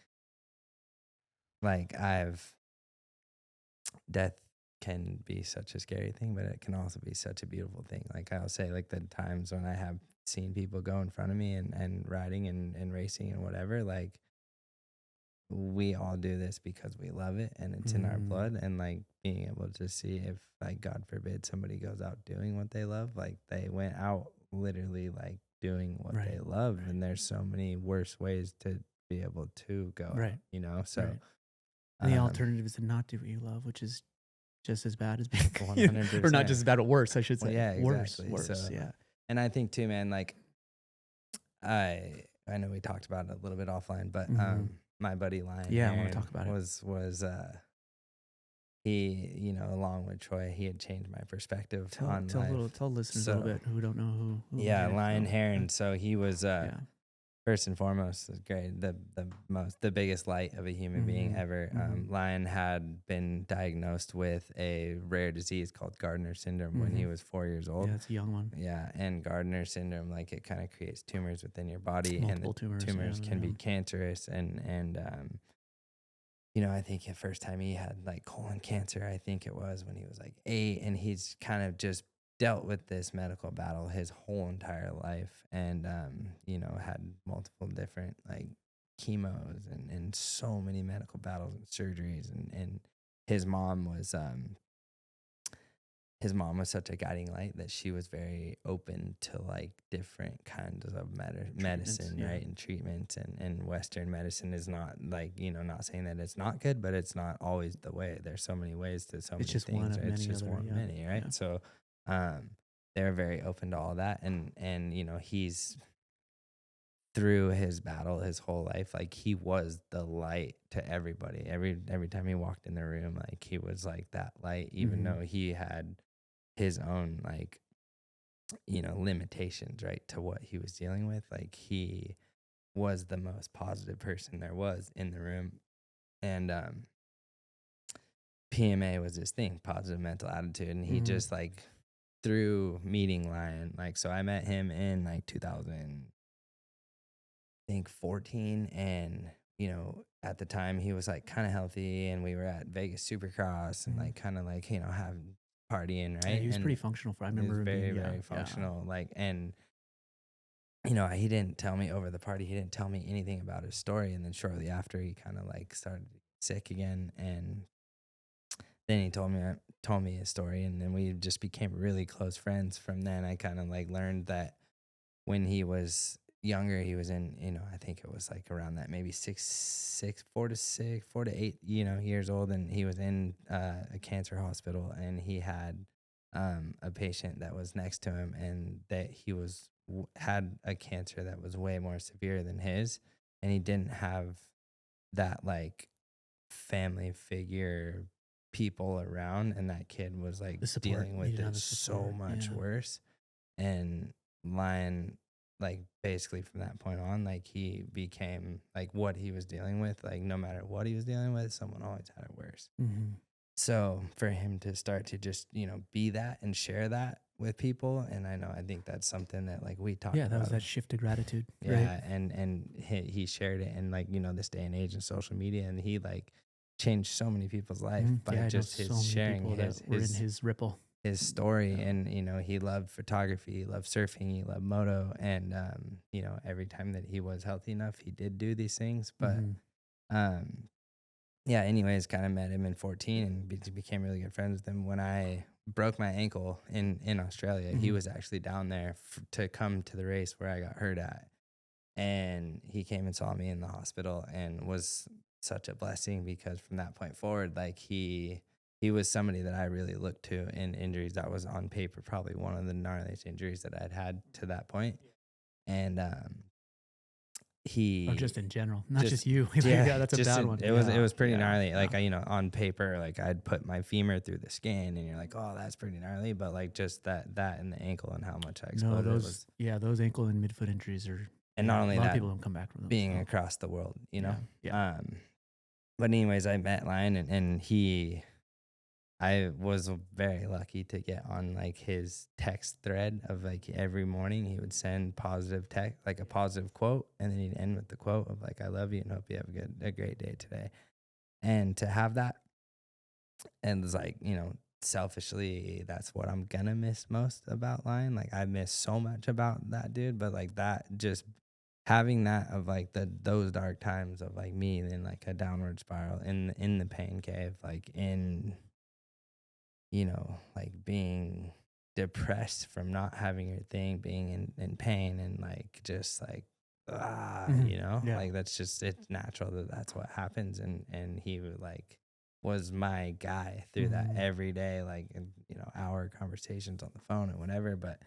like death can be such a scary thing, but it can also be such a beautiful thing. Like I'll say, like the times when I have seen people go in front of me and riding and racing and whatever, like we all do this because we love it and it's in our blood. And like being able to see, if like God forbid somebody goes out doing what they love, like they went out literally like doing what they love, and there's so many worse ways to be able to go out, so And the alternative is to not do what you love, which is just as bad as being 100%. or not just as bad, but worse, I should say. Well, yeah, exactly. Worse, so, yeah. And I think too, man, like I know we talked about it a little bit offline, but my buddy Lyon I Herron want to talk about was he, along with Troy, he had changed my perspective on life. Tell listeners a little bit who don't know who Lyon Herron. So he was first and foremost, is great. The biggest light of a human being ever. Lyon had been diagnosed with a rare disease called Gardner syndrome when he was 4 years old. Yeah, it's a young one. Yeah, and Gardner syndrome, like it kind of creates tumors within your body, Multiple and the tumors can be cancerous. And I think the first time he had like colon cancer, I think it was when he was like 8, and he's kind of just dealt with this medical battle his whole entire life, and had multiple different like chemos and so many medical battles and surgeries, and his mom was such a guiding light that she was very open to like different kinds of medicine, right? And treatments, and Western medicine is not like, not saying that it's not good, but it's not always the way. There's so many ways to so many things. It's just one of many, right? Yeah. So they're very open to all that. And he's, through his battle his whole life, like he was the light to everybody. Every time he walked in the room, like he was like that light, even though he had his own like limitations, right, to what he was dealing with. Like he was the most positive person there was in the room. And PMA was his thing, positive mental attitude. And he just like, through meeting Lyon, like, so I met him in like 2014, and at the time he was like kind of healthy, and we were at Vegas Supercross and like kind of like have partying, right? Yeah, he was pretty functional. I remember him being very functional. Like, and he didn't tell me over the party, he didn't tell me anything about his story. And then shortly after, he kind of like started sick again, and then he told me his story, and then we just became really close friends. From then, I kind of like learned that when he was younger, he was in, I think it was like around that maybe 4 to 8, years old, and he was in a cancer hospital, and he had a patient that was next to him, and that he was had a cancer that was way more severe than his, and he didn't have that like family figure people around, and that kid was like The support. dealing You with didn't have it the so support. much Yeah. worse. And Lion, like basically from that point on, like he became like what he was dealing with, like no matter what he was dealing with, someone always had it worse. Mm-hmm. So for him to start to just, you know, be that and share that with people, and I think that's something that like we talked Yeah, that about. was that shifted gratitude. Yeah, Right? and he shared it, and like, you know, this day and age in social media, and he like changed so many people's life by Yeah, I know just so his many sharing people that were in his ripple. his story. Yeah. And you know, he loved photography, he loved surfing, he loved moto, and you know, every time that he was healthy enough, he did do these things. But um yeah, anyways, kind of met him in 14 and became really good friends with him. When I broke my ankle in Australia, he was actually down there to come to the race where I got hurt at. And he came and saw me in the hospital, and was such a blessing, because from that point forward, like he was somebody that I really looked to in injuries. That was on paper probably one of the gnarliest injuries that I'd had to that point. And Or he just in general, not just you. yeah, Yeah, that's a bad one. it was pretty Yeah, gnarly. yeah. Like, you know, on paper, like I'd put my femur through the skin, and you're like, oh, that's pretty gnarly. But like just that and the ankle and how much I No, exploded, it was. those ankle and midfoot injuries are. And not only a lot of that, people don't come back from them. being So. across the world, you know. Yeah. But anyways, I met Lion, and I was very lucky to get on like his text thread of like every morning he would send positive text, like a positive quote, and then he'd end with the quote of like, I love you and hope you have a great day today. And to have that, and it's like, you know, selfishly, that's what I'm gonna miss most about Lion. Like I miss so much about that dude, but like that, just having that of like those dark times of like me in like a downward spiral in the pain cave, like in, you know, like being depressed from not having your thing, being in pain, and like just like you know, Yeah. like that's just, it's natural that that's what happens. And he would like was my guy through that every day, like, you know, hour conversations on the phone and whatever. But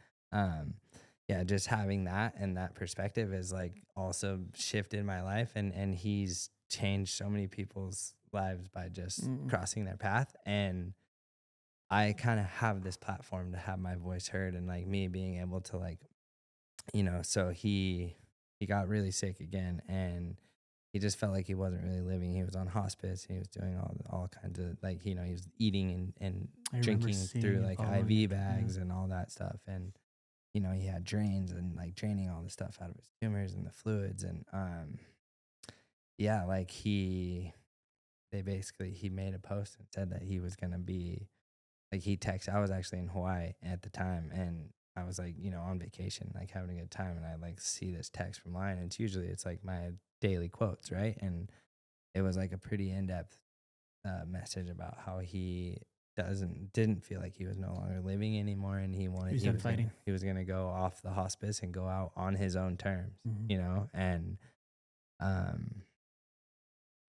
yeah, just having that and that perspective has like also shifted my life, and he's changed so many people's lives by just crossing their path. And I kind of have this platform to have my voice heard, and like me being able to like, you know, so he got really sick again, and he just felt like he wasn't really living. He was on hospice, and he was doing all kinds of like, you know, he was eating and I drinking through like IV bags Yeah. and all that stuff. And, you know, he had drains and like draining all the stuff out of his tumors and the fluids. And yeah, like he made a post and said that he was going to be, like he texted, I was actually in Hawaii at the time, and I was like, you know, on vacation, like having a good time. And I like see this text from Lion, and it's like my daily quotes, right? And it was like a pretty in-depth message about how he didn't feel like he was no longer living anymore, and he was fighting. He was gonna go off the hospice and go out on his own terms, you know. And um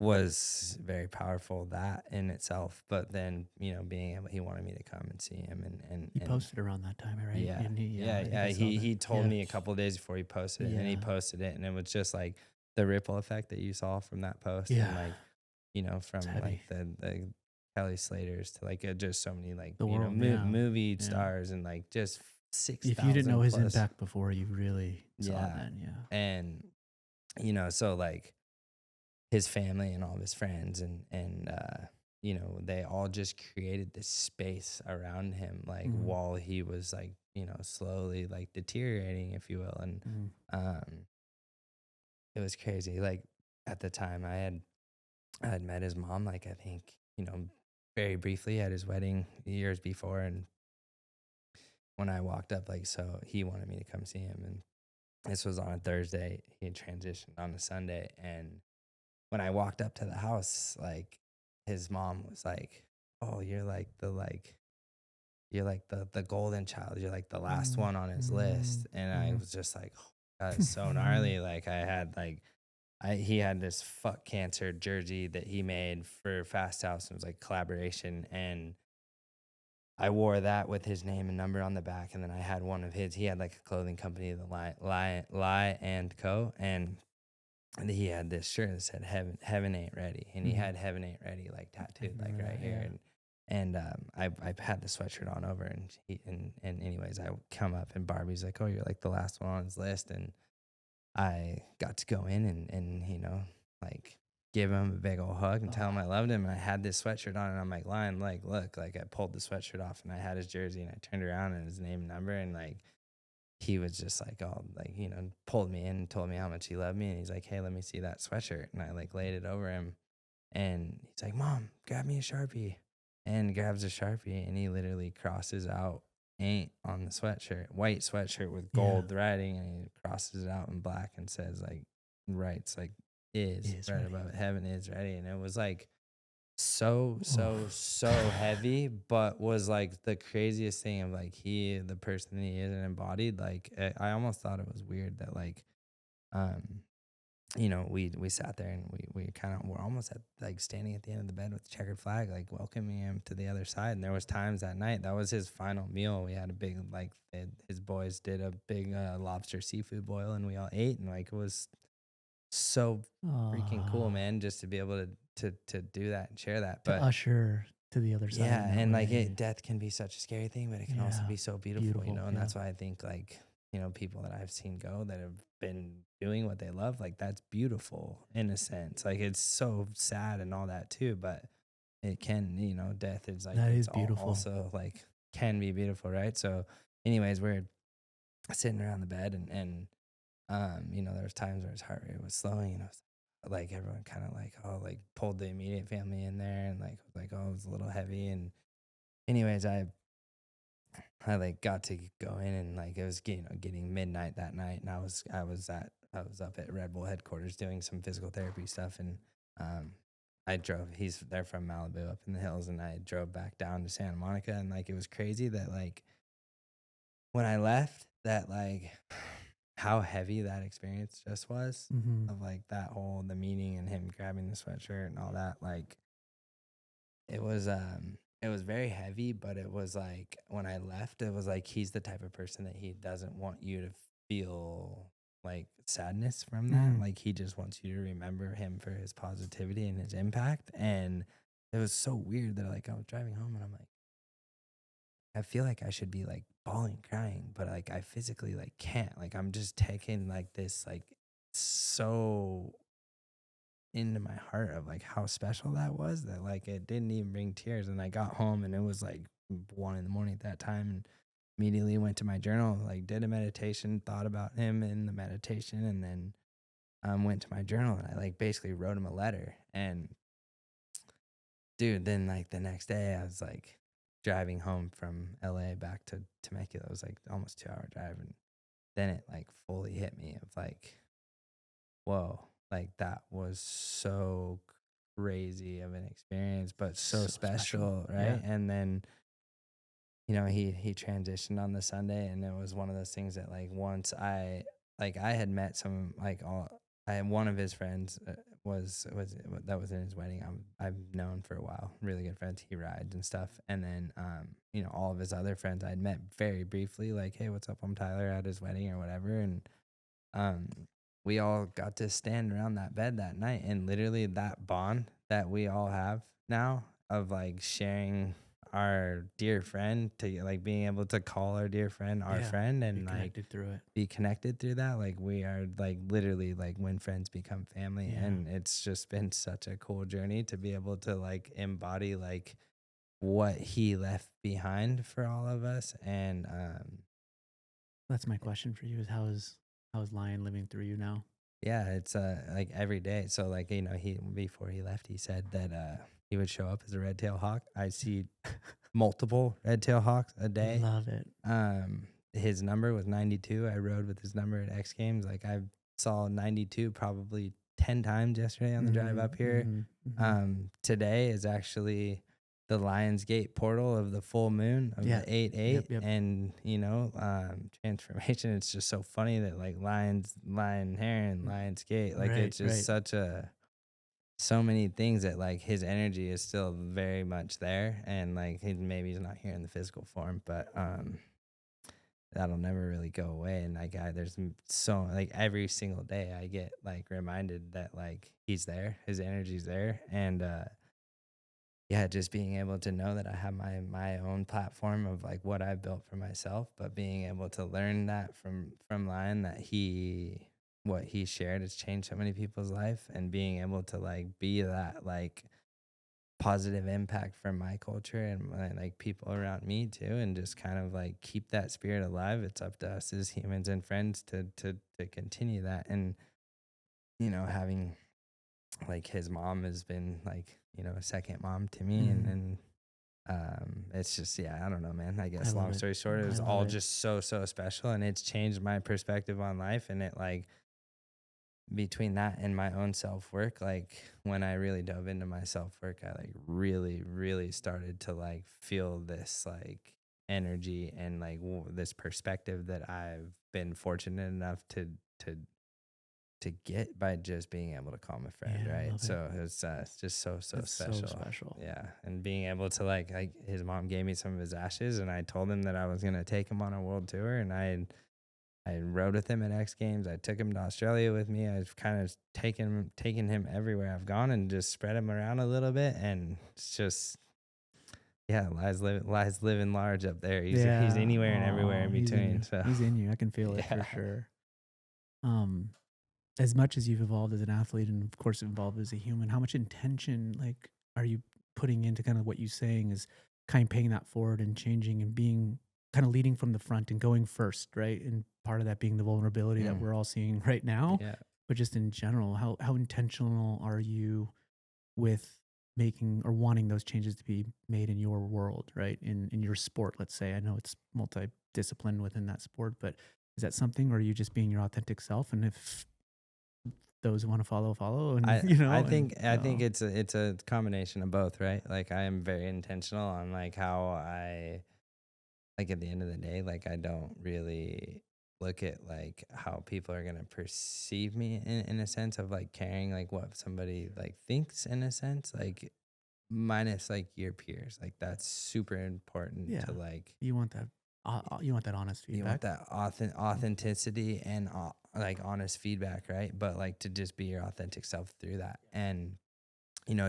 was very powerful, that in itself. But then, you know, being able, he wanted me to come and see him, and He posted around that time, right? Yeah, And he told me a couple of days before he posted it, and then he posted it, and it was just like the ripple effect that you saw from that post. And like, you know, from like the Kelly Slaters to like just so many like, the you world, know, movie stars, and like just 6,000. If you didn't know his impact before, you really saw it then. Yeah. And you know, so like his family and all of his friends, and you know, they all just created this space around him, like while he was like, you know, slowly like deteriorating, if you will. And it was crazy. Like at the time, I had met his mom, like I think, you know, very briefly at his wedding years before. And when I walked up, like, so he wanted me to come see him, and this was on a Thursday. He had transitioned on a Sunday, and when I walked up to the house, like his mom was like, "Oh, you're like the golden child. You're like the last one on his list." And I was just like, "Oh, that is so gnarly." Like I had like, he had this fuck cancer jersey that he made for Fast House, and it was like collaboration. And I wore that with his name and number on the back, and then I had one of his. He had like a clothing company, the Lie and Co. And he had this shirt that said "Heaven ain't ready," and he had "Heaven ain't ready" like tattooed like right here. And I had the sweatshirt on over, and anyways, I come up and Barbie's like, "Oh, you're like the last one on his list," and I got to go in and like give him a big old hug and tell him I loved him. And I had this sweatshirt on, and I'm like, Lion, like, look, like I pulled the sweatshirt off and I had his jersey, and I turned around and his name and number, and like he was just like, oh, like, pulled me in and told me how much he loved me. And he's like, hey, let me see that sweatshirt. And I like laid it over him, and he's like, Mom, grab me a Sharpie, and grabs a Sharpie, and he literally crosses out "ain't" on the sweatshirt, white sweatshirt with gold writing, and he crosses it out in black and says like, writes like is right ready. Above it, "Heaven is ready." And it was like so heavy, but was like the craziest thing of like the person he is and embodied. Like I almost thought it was weird that like we sat there and we kind of were almost at like standing at the end of the bed with the checkered flag, like welcoming him to the other side. And there was times that night, that was his final meal. We had a big, like his boys did a big lobster seafood boil, and we all ate, and like it was so freaking cool, man, just to be able to do that and share that. But to usher to the other side. Yeah, and like death can be such a scary thing, but it can also be so beautiful, and that's why I think like, people that I've seen go that have been doing what they love, like that's beautiful in a sense. Like it's so sad and all that too, but it can, death is like, that is beautiful. Also like can be beautiful, right? So anyways, we're sitting around the bed and there was times where his heart rate was slowing, and like everyone kind of like pulled the immediate family in there, and like oh, it was a little heavy. And anyways, I like got to go in, and like it was getting midnight that night, and I was up at Red Bull headquarters doing some physical therapy stuff, and I drove. They're from Malibu up in the hills, and I drove back down to Santa Monica, and like it was crazy that like when I left, that like how heavy that experience just was, of like that whole the meeting and him grabbing the sweatshirt and all that. Like it was very heavy, but it was like when I left, it was like he's the type of person that he doesn't want you to feel like sadness from that. Like he just wants you to remember him for his positivity and his impact. And it was so weird that like I was driving home, and I'm like, I feel like I should be like bawling, crying, but like I physically like can't. Like I'm just taking like this like so into my heart of like how special that was, that like it didn't even bring tears. And I got home, and it was like 1 a.m. at that time, and immediately went to my journal, like did a meditation, thought about him in the meditation, and then went to my journal, and I like basically wrote him a letter. And dude, then like the next day I was like driving home from LA back to Temecula. It was like almost 2-hour drive, and then it like fully hit me of like, whoa, like that was so crazy of an experience, but so special, right? Yeah. And then he transitioned on the Sunday, and it was one of those things that like once I had met some like one of his friends was that was in his wedding. I've known for a while, really good friends. He rides and stuff, and then all of his other friends I'd met very briefly, like, hey, what's up? I'm Tyler, at his wedding or whatever, and we all got to stand around that bed that night, and literally that bond that we all have now of like sharing our dear friend, to like being able to call our dear friend our friend, and be connected through that. Like we are like literally like when friends become family. And it's just been such a cool journey to be able to like embody like what he left behind for all of us. And that's my question for you, is how is Lion living through you now? Yeah, it's like every day. So like, he before he left, he said that he would show up as a red-tailed hawk. I see multiple red-tailed hawks a day. Love it. His number was 92. I rode with his number at X Games. Like I saw 92 probably 10 times yesterday on the drive up here. Today is actually the Lionsgate portal of the full moon of the 8/8. Yep. And transformation. It's just so funny that like Lion Herron, Lionsgate, like it's just such a so many things that like his energy is still very much there, and like maybe he's not here in the physical form, but that'll never really go away. And like there's so like every single day I get like reminded that like he's there, his energy's there, and yeah, just being able to know that I have my own platform of like what I've built for myself, but being able to learn that from Lion, that what he shared has changed so many people's life, and being able to like be that like positive impact for my culture and like people around me too, and just kind of like keep that spirit alive. It's up to us as humans and friends to continue that. And having like his mom has been like a second mom to me, and it's just, yeah, I don't know, man. I I guess love long it. story short, it I was love all it. just so special, and it's changed my perspective on life. And it like between that and my own self-work, like when I really dove into my self-work, I like really started to like feel this like energy and like this perspective that I've been fortunate enough to get by just being able to call my friend, Yeah, I right? love it. So it's just so That's so special. special. Yeah, and being able to like his mom gave me some of his ashes, and I told him that I was gonna take him on a world tour, and I rode with him at X Games. I took him to Australia with me. I've kind of taken him everywhere I've gone, and just spread him around a little bit. And it's just, yeah, lies living large up there. He's Yeah. anywhere and everywhere Oh, in he's in between. you. So He's in you. I can feel it for yeah. sure. Um, as much as you've evolved as an athlete and of course evolved as a human, how much intention like are you putting into kind of what you're saying is kind of paying that forward and changing and being kind of leading from the front and going first, right? And part of that being the vulnerability that Mm, we're all seeing right now, yeah. but just in general, how intentional are you with making or wanting those changes to be made in your world, right? In your sport, let's say. I know it's multi-discipline within that sport, but is that something, or are you just being your authentic self? And if those who want to follow, and I think it's a combination of both, right? Like I am very intentional on like how I, like at the end of the day, like I don't really look at like how people are gonna perceive me in a sense of like caring like what somebody like thinks in a sense, like minus like your peers. Like that's super important yeah, to like, you want that, you want that honest you want feedback. that authenticity and like honest feedback, right? But like to just be your authentic self through that. And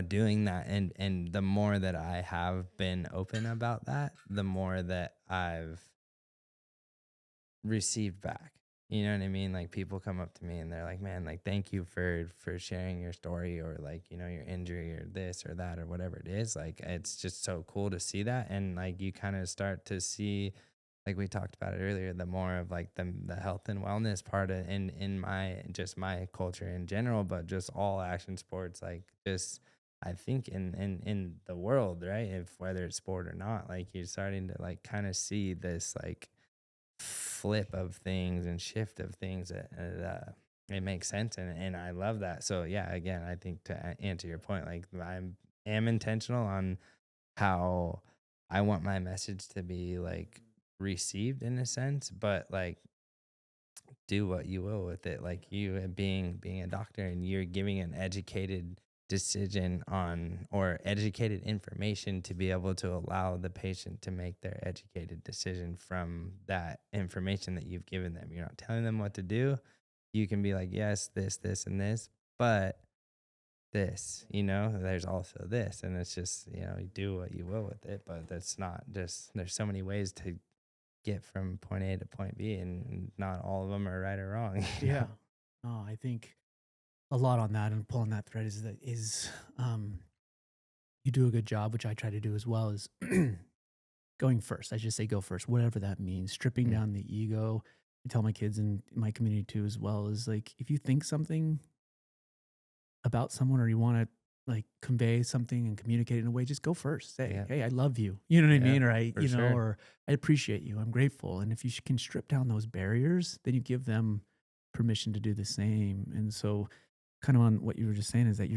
doing that, and the more that I have been open about that, the more that I've received back. You know what I mean? Like people come up to me and they're like, "Man, like thank you for sharing your story, or like, your injury or this or that or whatever it is." Like it's just so cool to see that. And like you kind of start to see, like we talked about it earlier, the more of like the health and wellness part in my just my culture in general, but just all action sports, like just I think in the world, right? If whether it's sport or not, like you're starting to like kind of see this like flip of things and shift of things that it makes sense, and I love that. So yeah, again, I think to answer your point, like am intentional on how I want my message to be like received in a sense, but like do what you will with it. Like you being a doctor, and you're giving an educated decision on, or educated information to be able to allow the patient to make their educated decision from that information that you've given them. You're not telling them what to do. You can be like, yes, this and this, but this, there's also this. And it's just, you do what you will with it, but that's not just, there's so many ways to get from point A to point B, and not all of them are right or wrong. Yeah. Oh, I think a lot on that and pulling that thread is you do a good job, which I try to do as well, is going first. I just say go first, whatever that means. Stripping Mm, down the ego. I tell my kids in my community too as well, is like if you think something about someone or you want to like convey something and communicate in a way, just go first. Say, yeah, hey, I love you. You know what I yeah, mean? for sure. Or I appreciate you. I'm grateful. And if you can strip down those barriers, then you give them permission to do the same. And so kind of on what you were just saying is that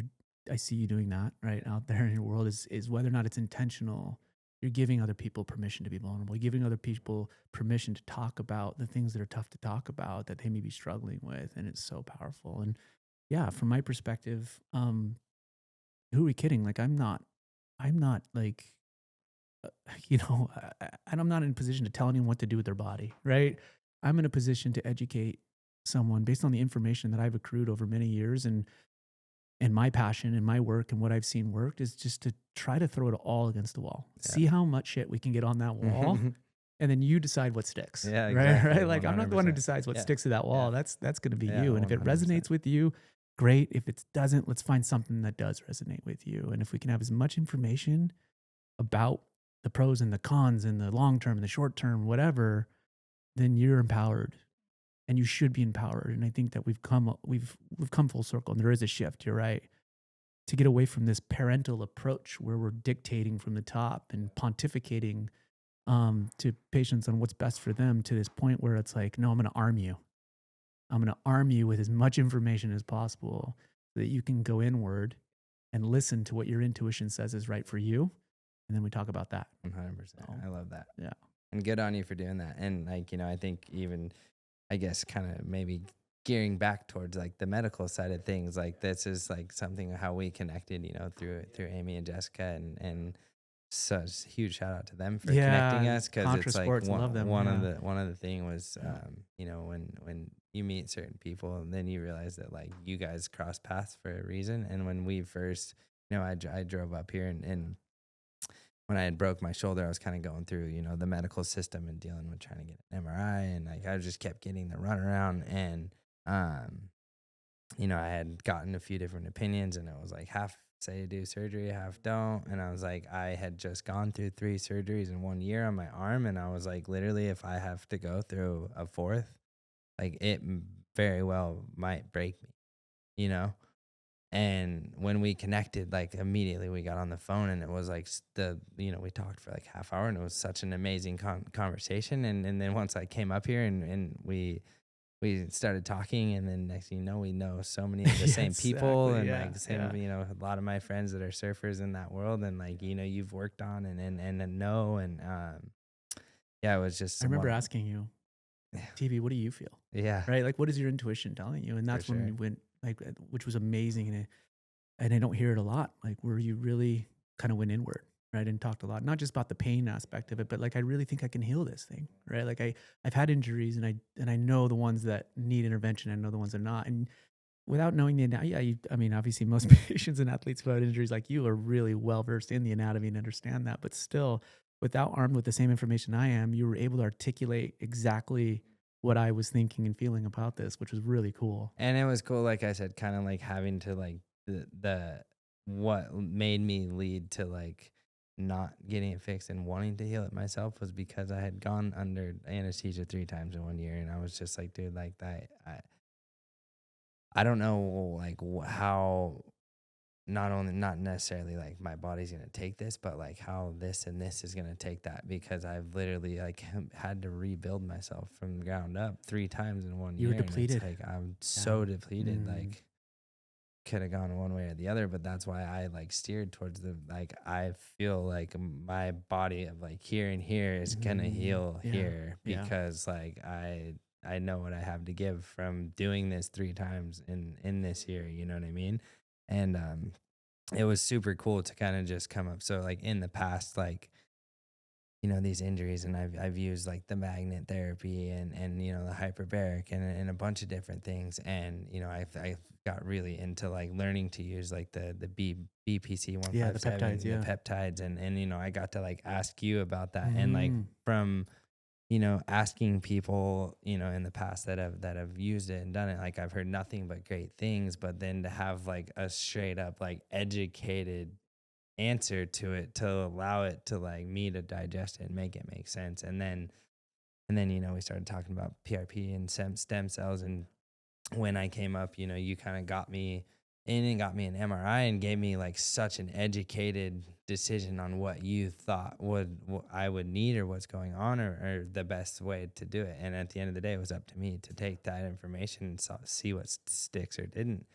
I see you doing that right out there in your world, is whether or not it's intentional, you're giving other people permission to be vulnerable. You're giving other people permission to talk about the things that are tough to talk about that they may be struggling with. And it's so powerful. And yeah, from my perspective, who are we kidding? Like, I'm not like, uh, you know, and I'm not in a position to tell anyone what to do with their body, right? I'm in a position to educate someone based on the information that I've accrued over many years, and my passion and my work and what I've seen worked is just to try to throw it all against the wall. Yeah. See how much shit we can get on that wall, and then you decide what sticks. Yeah, Right? exactly. Right? Like, I'm not the one who 100%. decides what Yeah. sticks to that Yeah. wall. That's going to be Yeah, you. And if it 100%. resonates with you, great. If it doesn't, let's find something that does resonate with you. And if we can have as much information about the pros and the cons and the long term and the short term, whatever, then you're empowered, and you should be empowered. And I think that we've come full circle, and there is a shift. You're right, to get away from this parental approach where we're dictating from the top and pontificating to patients on what's best for them, to this point where it's like, no, I'm going to arm you. I'm going to arm you with as much information as possible so that you can go inward and listen to what your intuition says is right for you. And then we talk about that. 100%. So, I love that. yeah. And good on you for doing that. And like, I think even, I guess, kind of maybe gearing back towards like the medical side of things, like this is like something how we connected, through Amy and Jessica, and such huge shout out to them for connecting us, because Contra it's like Sports, love them. one of the thing was when you meet certain people, and then you realize that like you guys cross paths for a reason. And when we first, I drove up here, and when I had broke my shoulder, I was kind of going through, the medical system and dealing with trying to get an MRI. And like, I just kept getting the runaround. And, I had gotten a few different opinions, and it was like half say do surgery, half don't. And I was like, I had just gone through 3 surgeries in 1 year on my arm. And I was like, literally, if I have to go through a 4th, like it very well might break me, And when we connected, like immediately we got on the phone, and it was like we talked for like half hour, and it was such an amazing conversation. And then once I came up here, and we started talking, and then next thing you know, we know so many of the same people, and like the same, a lot of my friends that are surfers in that world, and like, you've worked on and know, and yeah, it was just, I remember asking you, TV, what do you feel? Yeah. Right? Like, what is your intuition telling you? And that's when we went, like, which was amazing. And I don't hear it a lot, like where you really kind of went inward, right? And talked a lot, not just about the pain aspect of it, but like, I really think I can heal this thing, right? Like I've had injuries, and I know the ones that need intervention. I know the ones that are not. And without knowing the I mean, obviously most patients and athletes who have injuries like you are really well-versed in the anatomy and understand that, but still, without armed with the same information I am, you were able to articulate exactly what I was thinking and feeling about this, which was really cool. And it was cool, like I said, kind of like having to like the what made me lead to like not getting it fixed and wanting to heal it myself was because I had gone under anesthesia 3 times in 1 year, and I was just like, dude, like I don't know like how, not necessarily like my body's going to take this, but like how this and this is going to take that, because I've literally like had to rebuild myself from the ground up 3 times in 1 year. You were depleted. And it's like, I'm so depleted. Like, could have gone one way or the other, but that's why I like steered towards like, I feel like my body of like here and here is going to heal here, because like I know what I have to give from doing this 3 times in this year, you know what I mean? And it was super cool to kind of just come up. So like in the past, like, these injuries, and I've used like the magnet therapy and the hyperbaric and a bunch of different things. And, I got really into like learning to use like the BPC 157, the peptides. And, I got to like ask you about that. And like from, asking people, in the past that have used it and done it, like I've heard nothing but great things, but then to have like a straight up like educated answer to it, to allow it to like me to digest it and make it make sense. And then we started talking about PRP and stem cells. And when I came up, you kind of got me in and got me an MRI and gave me like such an educated decision on what you thought what I would need, or what's going on, or the best way to do it. And at the end of the day, it was up to me to take that information and see what sticks or didn't.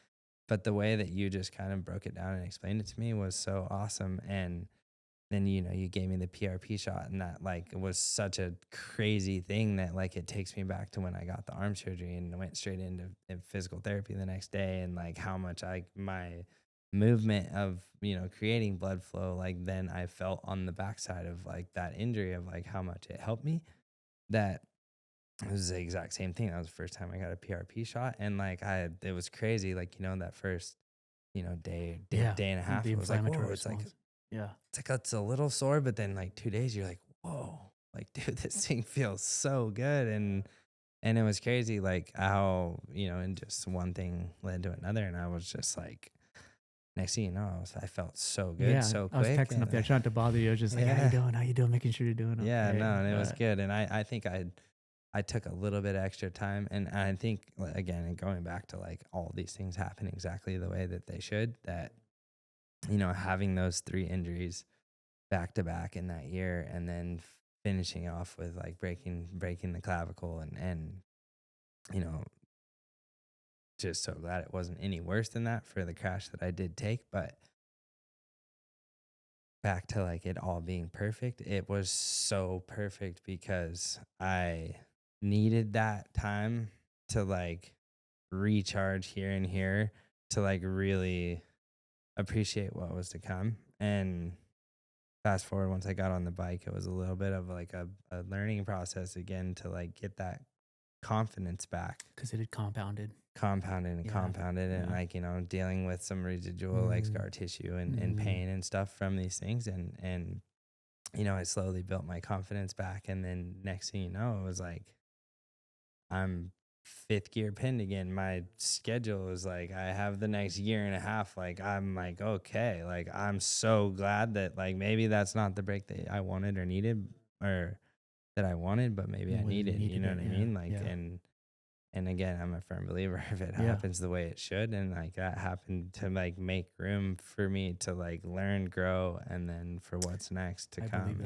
But the way that you just kind of broke it down and explained it to me was so awesome. And then, you gave me the PRP shot, and that like was such a crazy thing that like it takes me back to when I got the arm surgery and went straight into physical therapy the next day, and like how much my movement of, creating blood flow, like then I felt on the backside of like that injury of like how much it helped me, that it was the exact same thing. That was the first time I got a PRP shot. And like it was crazy. Like, that first, day and a half, the it was like, inflammatory whoa, response. it's a little sore, but then like 2 days you're like, whoa, like, dude, this thing feels so good. And it was crazy, like how, and just one thing led to another. And I was just like, next thing you know, I felt so good, so I was quick. texting up there trying to bother you. I was just like, Yeah. how you doing? Making sure you're doing okay. Yeah, no, and it was good. And I think I took a little bit extra time. And I think, again, and going back to like all these things happen exactly the way that they should, that, having those 3 injuries back to back in that year, and then finishing off with like breaking the clavicle, and just so glad it wasn't any worse than that for the crash that I did take. But back to like it all being perfect, it was so perfect because I needed that time to like recharge here and here, to like really appreciate what was to come. And fast forward, once I got on the bike, it was a little bit of like a learning process again to like get that confidence back, because it had compounded. And like, dealing with some residual like scar tissue and pain and stuff from these things. And I slowly built my confidence back. And then next thing you know, it was like, I'm 5th gear pinned again. My schedule is like, I have the next year and a half. Like, I'm like, okay, like, I'm so glad that like, maybe that's not the break that I wanted or needed, or that I wanted, but maybe I needed, you know what I mean? Like, and again, I'm a firm believer if it happens the way it should. And like that happened to like make room for me to like learn, grow, and then for what's next to come,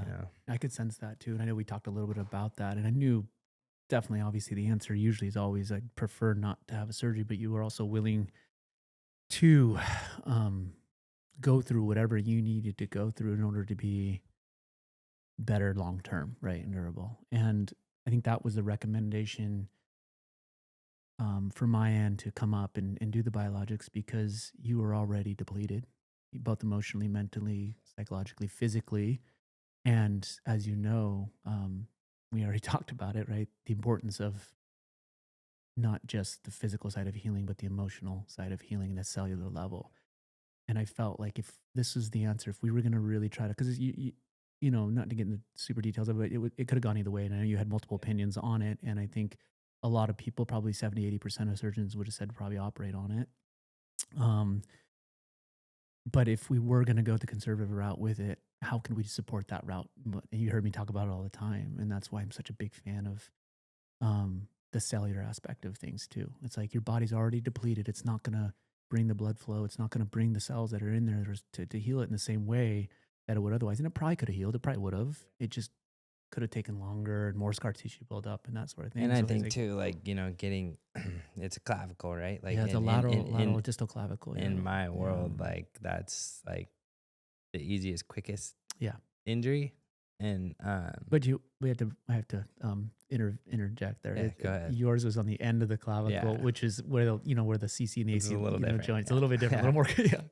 I could sense that too. And I know we talked a little bit about that, and I knew definitely, obviously the answer usually is always, I'd prefer not to have a surgery, but you were also willing to go through whatever you needed to go through in order to be better long-term, right, and durable. And I think that was the recommendation for my end to come up and do the biologics, because you were already depleted, both emotionally, mentally, psychologically, physically. And as you know, we already talked about it, right? The importance of not just the physical side of healing, but the emotional side of healing at a cellular level. And I felt like if this was the answer, if we were going to really try to, because not to get into super details of it, it could have gone either way. And I know you had multiple opinions on it. And I think a lot of people, probably 70-80% of surgeons would have said probably operate on it. But if we were going to go the conservative route with it, how can we support that route? And you heard me talk about it all the time. And that's why I'm such a big fan of the cellular aspect of things too. It's like your body's already depleted. It's not going to bring the blood flow. It's not going to bring the cells that are in there to heal it in the same way that it would otherwise. And it probably could have healed. It probably would have. It just could have taken longer and more scar tissue build up and that sort of thing. And I think too, like, getting, it's a clavicle, right? Like, it's a lateral distal clavicle. In my world, like that's like the easiest, quickest injury. And but I have to interject there. Go ahead. Yours was on the end of the clavicle, which is where where the CC and AC joints, a little bit different, a little more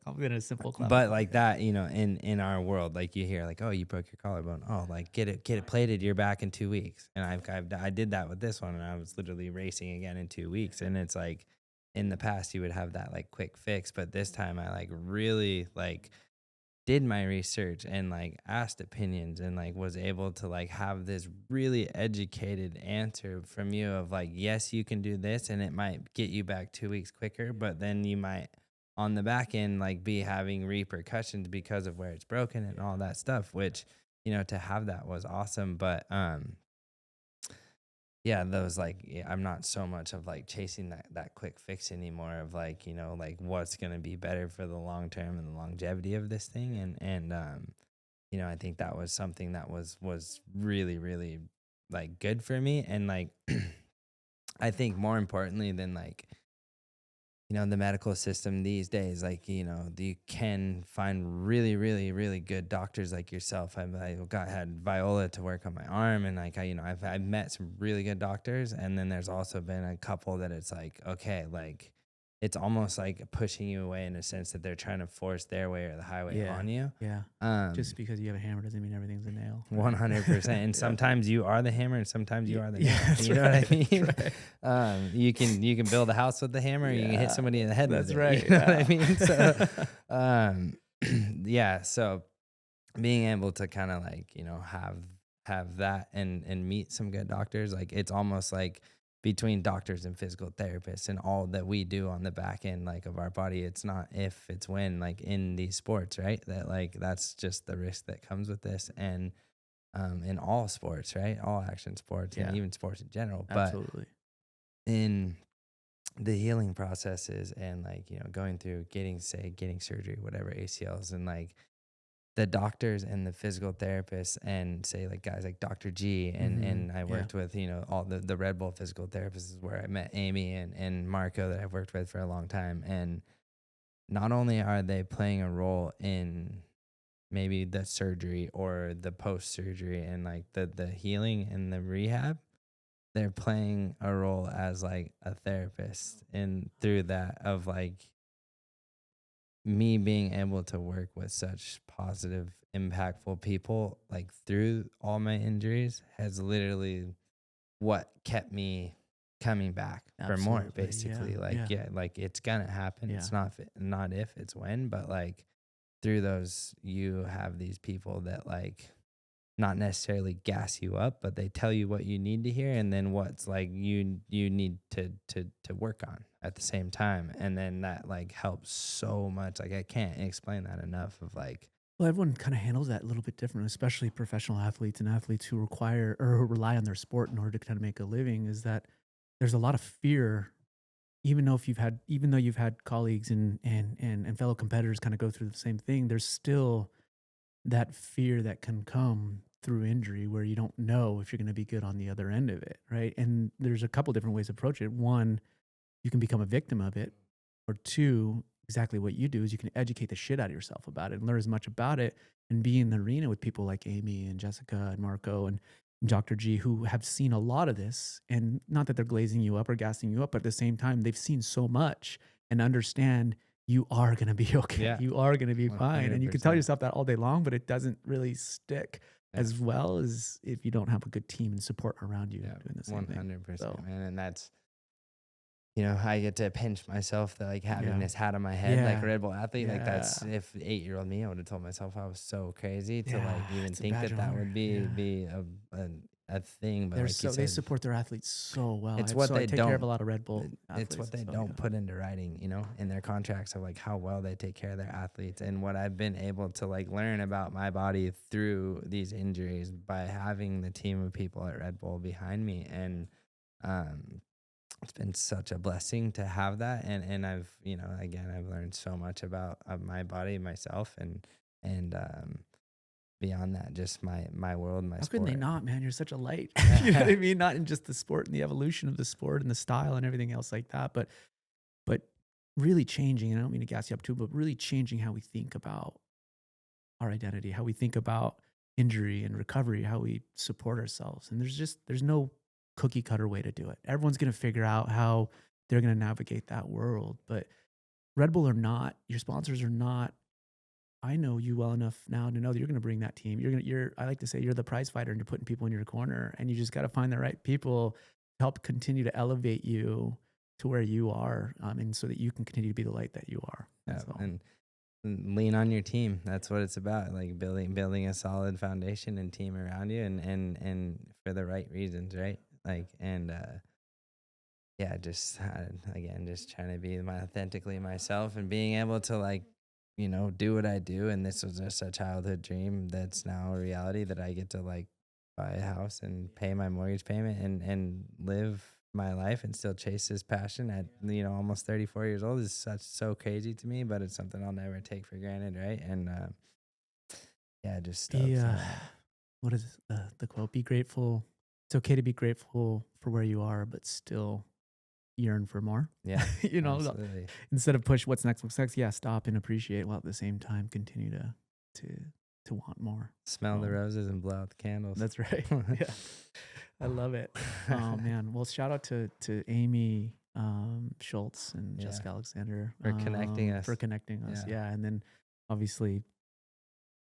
complicated, a simple clavicle. But like that, in our world, like you hear like, oh, you broke your collarbone. Oh, like get it plated. You're back in 2 weeks. And I did that with this one, and I was literally racing again in 2 weeks. And it's like, in the past you would have that like quick fix, but this time I like really like did my research and like asked opinions, and like was able to like have this really educated answer from you of like, yes, you can do this and it might get you back 2 weeks quicker, but then you might on the back end like be having repercussions because of where it's broken and all that stuff, which, to have that was awesome. But those like, I'm not so much of like chasing that quick fix anymore of like, like what's going to be better for the long term and the longevity of this thing. And I think that was something that was really, really like good for me. And like, I think more importantly than like, the medical system these days, like, you can find really, really, really good doctors like yourself. I had Viola to work on my arm, and like, I've met some really good doctors. And then there's also been a couple that it's like, okay, like it's almost like pushing you away in a sense that they're trying to force their way or the highway on you. Yeah. Just because you have a hammer doesn't mean everything's a nail. 100%. And sometimes you are the hammer and sometimes you are the nail. That's You know what I right. mean? Right. You can build a house with the hammer, or you can hit somebody in the head with it. Right. You know what I mean? So yeah, so being able to kind of like, have that and meet some good doctors, like it's almost like between doctors and physical therapists and all that we do on the back end, like of our body, it's not if, it's when, like in these sports, right? That like, that's just the risk that comes with this. And in all sports, right? All action sports and even sports in general. Absolutely. But in the healing processes and like, going through getting surgery, whatever, ACLs, and like the doctors and the physical therapists and say like guys like Dr. G and I worked with, all the Red Bull physical therapists is where I met Amy and Marco that I've worked with for a long time. And not only are they playing a role in maybe the surgery or the post-surgery and like the healing and the rehab, they're playing a role as like a therapist, and through that of like me being able to work with such positive, impactful people, like through all my injuries, has literally what kept me coming back for more, basically. Like it's gonna happen. It's not if, it's when. But like through those, you have these people that like not necessarily gas you up, but they tell you what you need to hear, and then what's like you need to work on at the same time. And then that like helps so much. Like I can't explain that enough of like, well, everyone kind of handles that a little bit different, especially professional athletes and athletes who require or who rely on their sport in order to kind of make a living, is that there's a lot of fear, even though you've had colleagues and fellow competitors kind of go through the same thing. There's still that fear that can come through injury where you don't know if you're going to be good on the other end of it, right? And there's a couple different ways to approach it. One, you can become a victim of it. Or two, exactly what you do is you can educate the shit out of yourself about it and learn as much about it and be in the arena with people like Amy and Jessica and Marco and Dr. G, who have seen a lot of this. And not that they're glazing you up or gassing you up, but at the same time, they've seen so much and understand you are going to be okay. Yeah. You are going to be fine. 100%. And you can tell yourself that all day long, but it doesn't really stick as well as if you don't have a good team and support around you doing the same 100%, thing. man. And that's, I get to pinch myself that like having this hat on my head, like a Red Bull athlete. Like that's, if 8-year-old me, I would have told myself I was so crazy to like even think that would be a thing. But like you said, they support their athletes so well. It's what they take care of a lot of Red Bull athletes. It's what they don't put into writing, in their contracts of like how well they take care of their athletes. And what I've been able to like learn about my body through these injuries by having the team of people at Red Bull behind me. And it's been such a blessing to have that. And I've, again, I've learned so much about my body, myself, and beyond that, just my world, my sport. How can they not, man? You're such a light. You know what I mean? Not in just the sport and the evolution of the sport and the style and everything else like that, but really changing, and I don't mean to gas you up too, but really changing how we think about our identity, how we think about injury and recovery, how we support ourselves. And there's no cookie cutter way to do it. Everyone's going to figure out how they're going to navigate that world. But Red Bull or not, your sponsors are not. I know you well enough now to know that you're going to bring that team. I like to say you're the prize fighter and you're putting people in your corner, and you just got to find the right people to help continue to elevate you to where you are. And so that you can continue to be the light that you are. And lean on your team. That's what it's about. Like building a solid foundation and team around you and for the right reasons. Right. Like, and, just trying to be authentically myself and being able to like, do what I do. And this was just a childhood dream that's now a reality, that I get to like buy a house and pay my mortgage payment and live my life and still chase this passion at, almost 34 years old is so crazy to me, but it's something I'll never take for granted. Right. And, just stuff. What is the quote? Be grateful. It's okay to be grateful for where you are, but still yearn for more. Yeah. Absolutely. Instead of push what's next. Yeah. Stop and appreciate, while at the same time continue to want more. Smell the roses and blow out the candles. That's right. Yeah. I love it. Oh man. Well, shout out to Amy Schultz and Yeah. Jessica Alexander For connecting us. for connecting us. Yeah. Yeah. And then obviously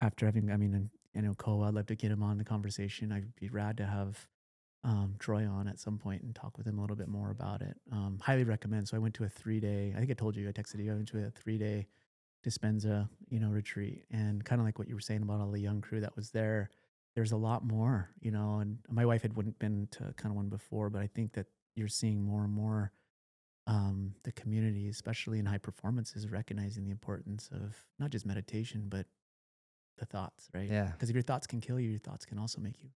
after having, I mean, and, you know, Koa, I'd love to get him on the conversation. I'd be rad to have Troy on at some point and talk with him a little bit more about it. Highly recommend. So I went to a 3-day, I think I told you, I texted you, I went to a 3-day Dispenza, you know, retreat, and kind of like what you were saying about all the young crew that was there. There's a lot more, you know, and my wife wouldn't been to kind of one before, but I think that you're seeing more and more the community, especially in high performance, is recognizing the importance of not just meditation, but the thoughts, right? Yeah. Because if your thoughts can kill you, your thoughts can also make you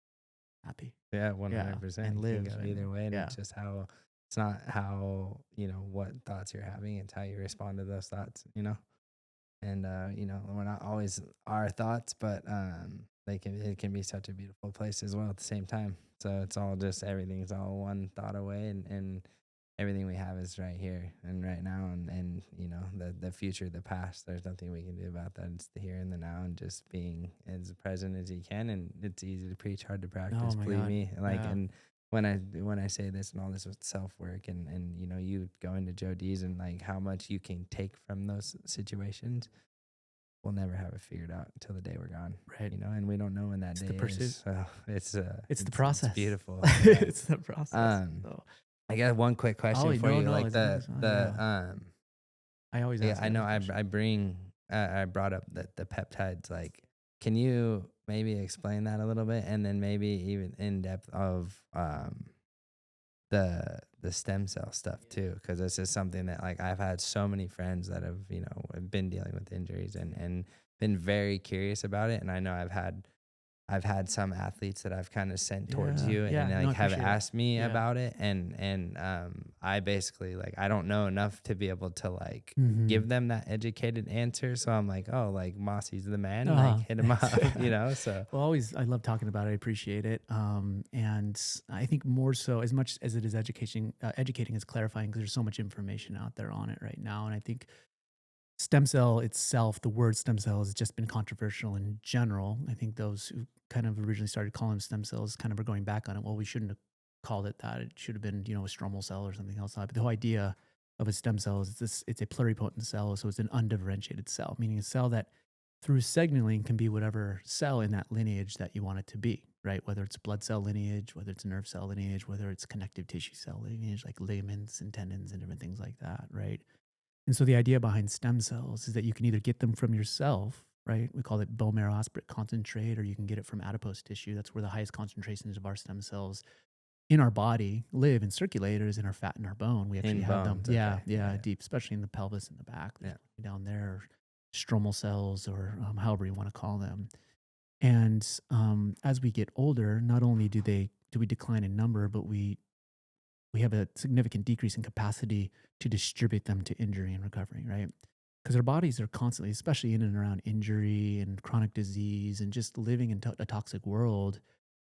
happy. Yeah, 100%. And It live. can go either way. And Yeah. it's just how, it's not how, you know, what thoughts you're having, it's how you respond to those thoughts, you know? And, you know, we're not always our thoughts, but it can be such a beautiful place as well at the same time. So it's all just, everything's all one thought away, and everything we have is right here and right now. And you know, the future, the past, there's nothing we can do about that. It's the here and the now, and just being as present as you can. And it's easy to preach, hard to practice, my believe God. me. Like, Yeah. and when I say this and all this with self-work, and you know, you going to Joe D's and like how much you can take from those situations, we'll never have it figured out until the day we're gone. Right. You know, and we don't know when that It's day the pursuit. is. So It's the process. It's beautiful. It's the process. So, I got one quick question for you. Like I always yeah, ask I know every question. I brought up the peptides. Like, can you maybe explain that a little bit, and then maybe even in depth of the stem cell stuff too? Because this is something that, like, I've had so many friends that have, you know, have been dealing with injuries and been very curious about it. And I know I've had some athletes that I've kind of sent towards you and like have asked me about it. And I basically, like, I don't know enough to be able to like give them that educated answer. So I'm like, oh, like Masi's the man, like hit him up, you know? So well, I love talking about it. I appreciate it. And I think more so, as much as it is educating is clarifying, because there's so much information out there on it right now. And I think stem cell itself, the word stem cell has just been controversial in general. I think those who kind of originally started calling them stem cells kind of are going back on it. Well, we shouldn't have called it that. It should have been, you know, a stromal cell or something else. But the whole idea of a stem cell is it's a pluripotent cell. So it's an undifferentiated cell, meaning a cell that through signaling can be whatever cell in that lineage that you want it to be, right? Whether it's blood cell lineage, whether it's nerve cell lineage, whether it's connective tissue cell lineage, like ligaments and tendons and different things like that, right? And so the idea behind stem cells is that you can either get them from yourself, right? We call it bone marrow aspirate concentrate, or you can get it from adipose tissue. That's where the highest concentrations of our stem cells in our body live and circulate, is in our fat and our bone. We actually have them. Yeah, deep, especially in the pelvis and the back. Down there, stromal cells, or however you want to call them. And as we get older, not only do we decline in number, but we have a significant decrease in capacity to distribute them to injury and recovery, right? Because our bodies are constantly, especially in and around injury and chronic disease and just living in a toxic world,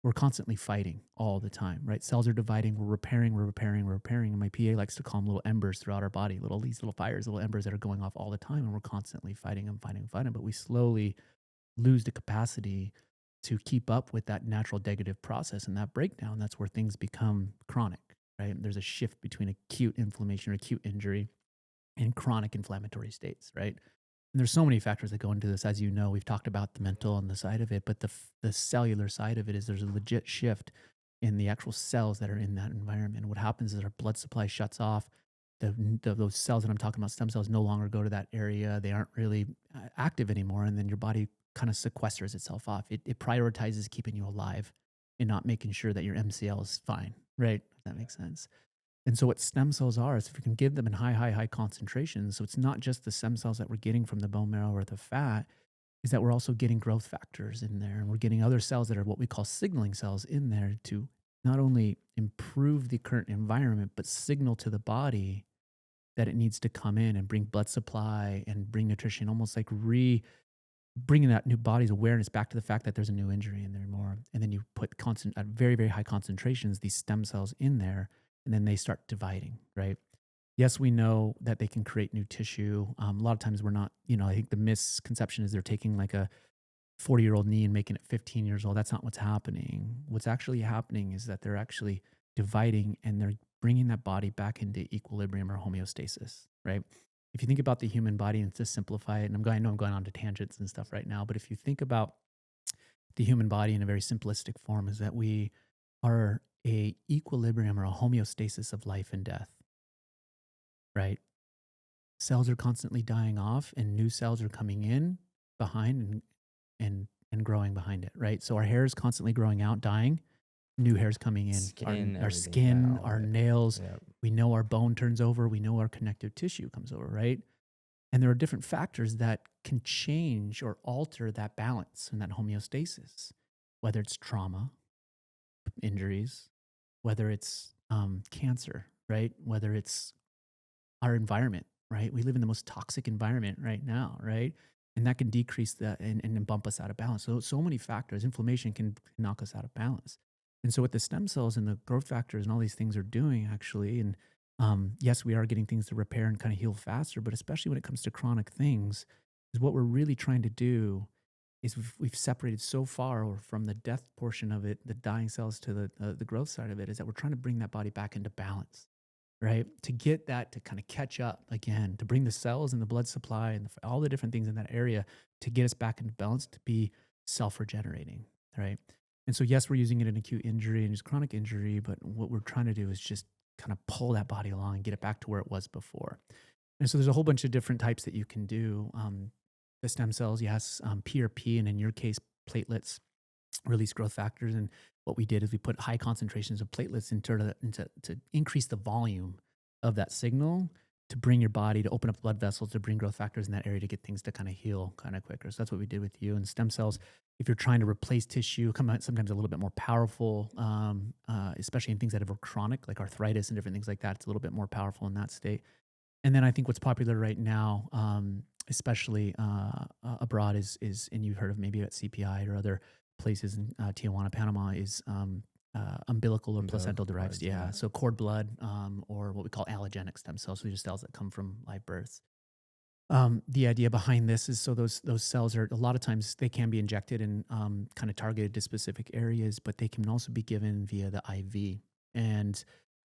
we're constantly fighting all the time, right? Cells are dividing, we're repairing. And my PA likes to call them little embers throughout our body, these little fires, little embers that are going off all the time. And we're constantly fighting them. But we slowly lose the capacity to keep up with that natural degradative process and that breakdown. That's where things become chronic. Right? There's a shift between acute inflammation or acute injury and chronic inflammatory states, right? And there's so many factors that go into this. As you know, we've talked about the mental on the side of it, but the cellular side of it is there's a legit shift in the actual cells that are in that environment. What happens is our blood supply shuts off. Those cells that I'm talking about, stem cells, no longer go to that area. They aren't really active anymore. And then your body kind of sequesters itself off. It prioritizes keeping you alive and not making sure that your MCL is fine, right? If that makes sense. And so what stem cells are is if we can give them in high concentrations, so it's not just the stem cells that we're getting from the bone marrow or the fat, is that we're also getting growth factors in there. And we're getting other cells that are what we call signaling cells in there to not only improve the current environment, but signal to the body that it needs to come in and bring blood supply and bring nutrition, almost like bringing that new body's awareness back to the fact that there's a new injury in there more. And then you put at very, very high concentrations, these stem cells in there, and then they start dividing, right? Yes, we know that they can create new tissue. A lot of times we're not, I think the misconception is they're taking like a 40-year-old knee and making it 15 years old. That's not what's happening. What's actually happening is that they're actually dividing and they're bringing that body back into equilibrium or homeostasis, right? If you think about the human body, and to simplify it, and I know I'm going on to tangents and stuff right now, but if you think about the human body in a very simplistic form, is that we are a equilibrium or a homeostasis of life and death, right? Cells are constantly dying off and new cells are coming in behind and growing behind it, right? So our hair is constantly growing out, dying, new hair's coming in. Skin, Our everything, yeah, skin, all our of it. nails, Yep. we know our bone turns over, we know our connective tissue comes over, right? And there are different factors that can change or alter that balance and that homeostasis, whether it's trauma, injuries, whether it's cancer, right? Whether it's our environment, right? We live in the most toxic environment right now, right? And that can decrease that and bump us out of balance. So many factors. Inflammation can knock us out of balance. And so what the stem cells and the growth factors and all these things are doing actually, and yes, we are getting things to repair and kind of heal faster, but especially when it comes to chronic things, is what we're really trying to do is we've separated so far or from the death portion of it, the dying cells to the growth side of it, is that we're trying to bring that body back into balance, right? To get that to kind of catch up again, to bring the cells and the blood supply and all the different things in that area to get us back into balance, to be self-regenerating, right? And so, yes, we're using it in acute injury and just chronic injury, but what we're trying to do is just kind of pull that body along and get it back to where it was before. And so there's a whole bunch of different types that you can do. The stem cells, yes, PRP, and in your case, platelets release growth factors. And what we did is we put high concentrations of platelets to increase the volume of that signal to bring your body to open up blood vessels to bring growth factors in that area to get things to kind of heal kind of quicker. So that's what we did with you. And stem cells, if you're trying to replace tissue, come out sometimes a little bit more powerful, especially in things that are chronic, like arthritis and different things like that. It's a little bit more powerful in that state. And then I think what's popular right now, especially abroad, is and you've heard of maybe at CPI or other places in Tijuana, Panama, is umbilical or placental derived. cords, Yeah. yeah. So cord blood or what we call allogenic stem cells, so these are cells that come from live births. The idea behind this is so those cells are a lot of times they can be injected and kind of targeted to specific areas, but they can also be given via the IV. And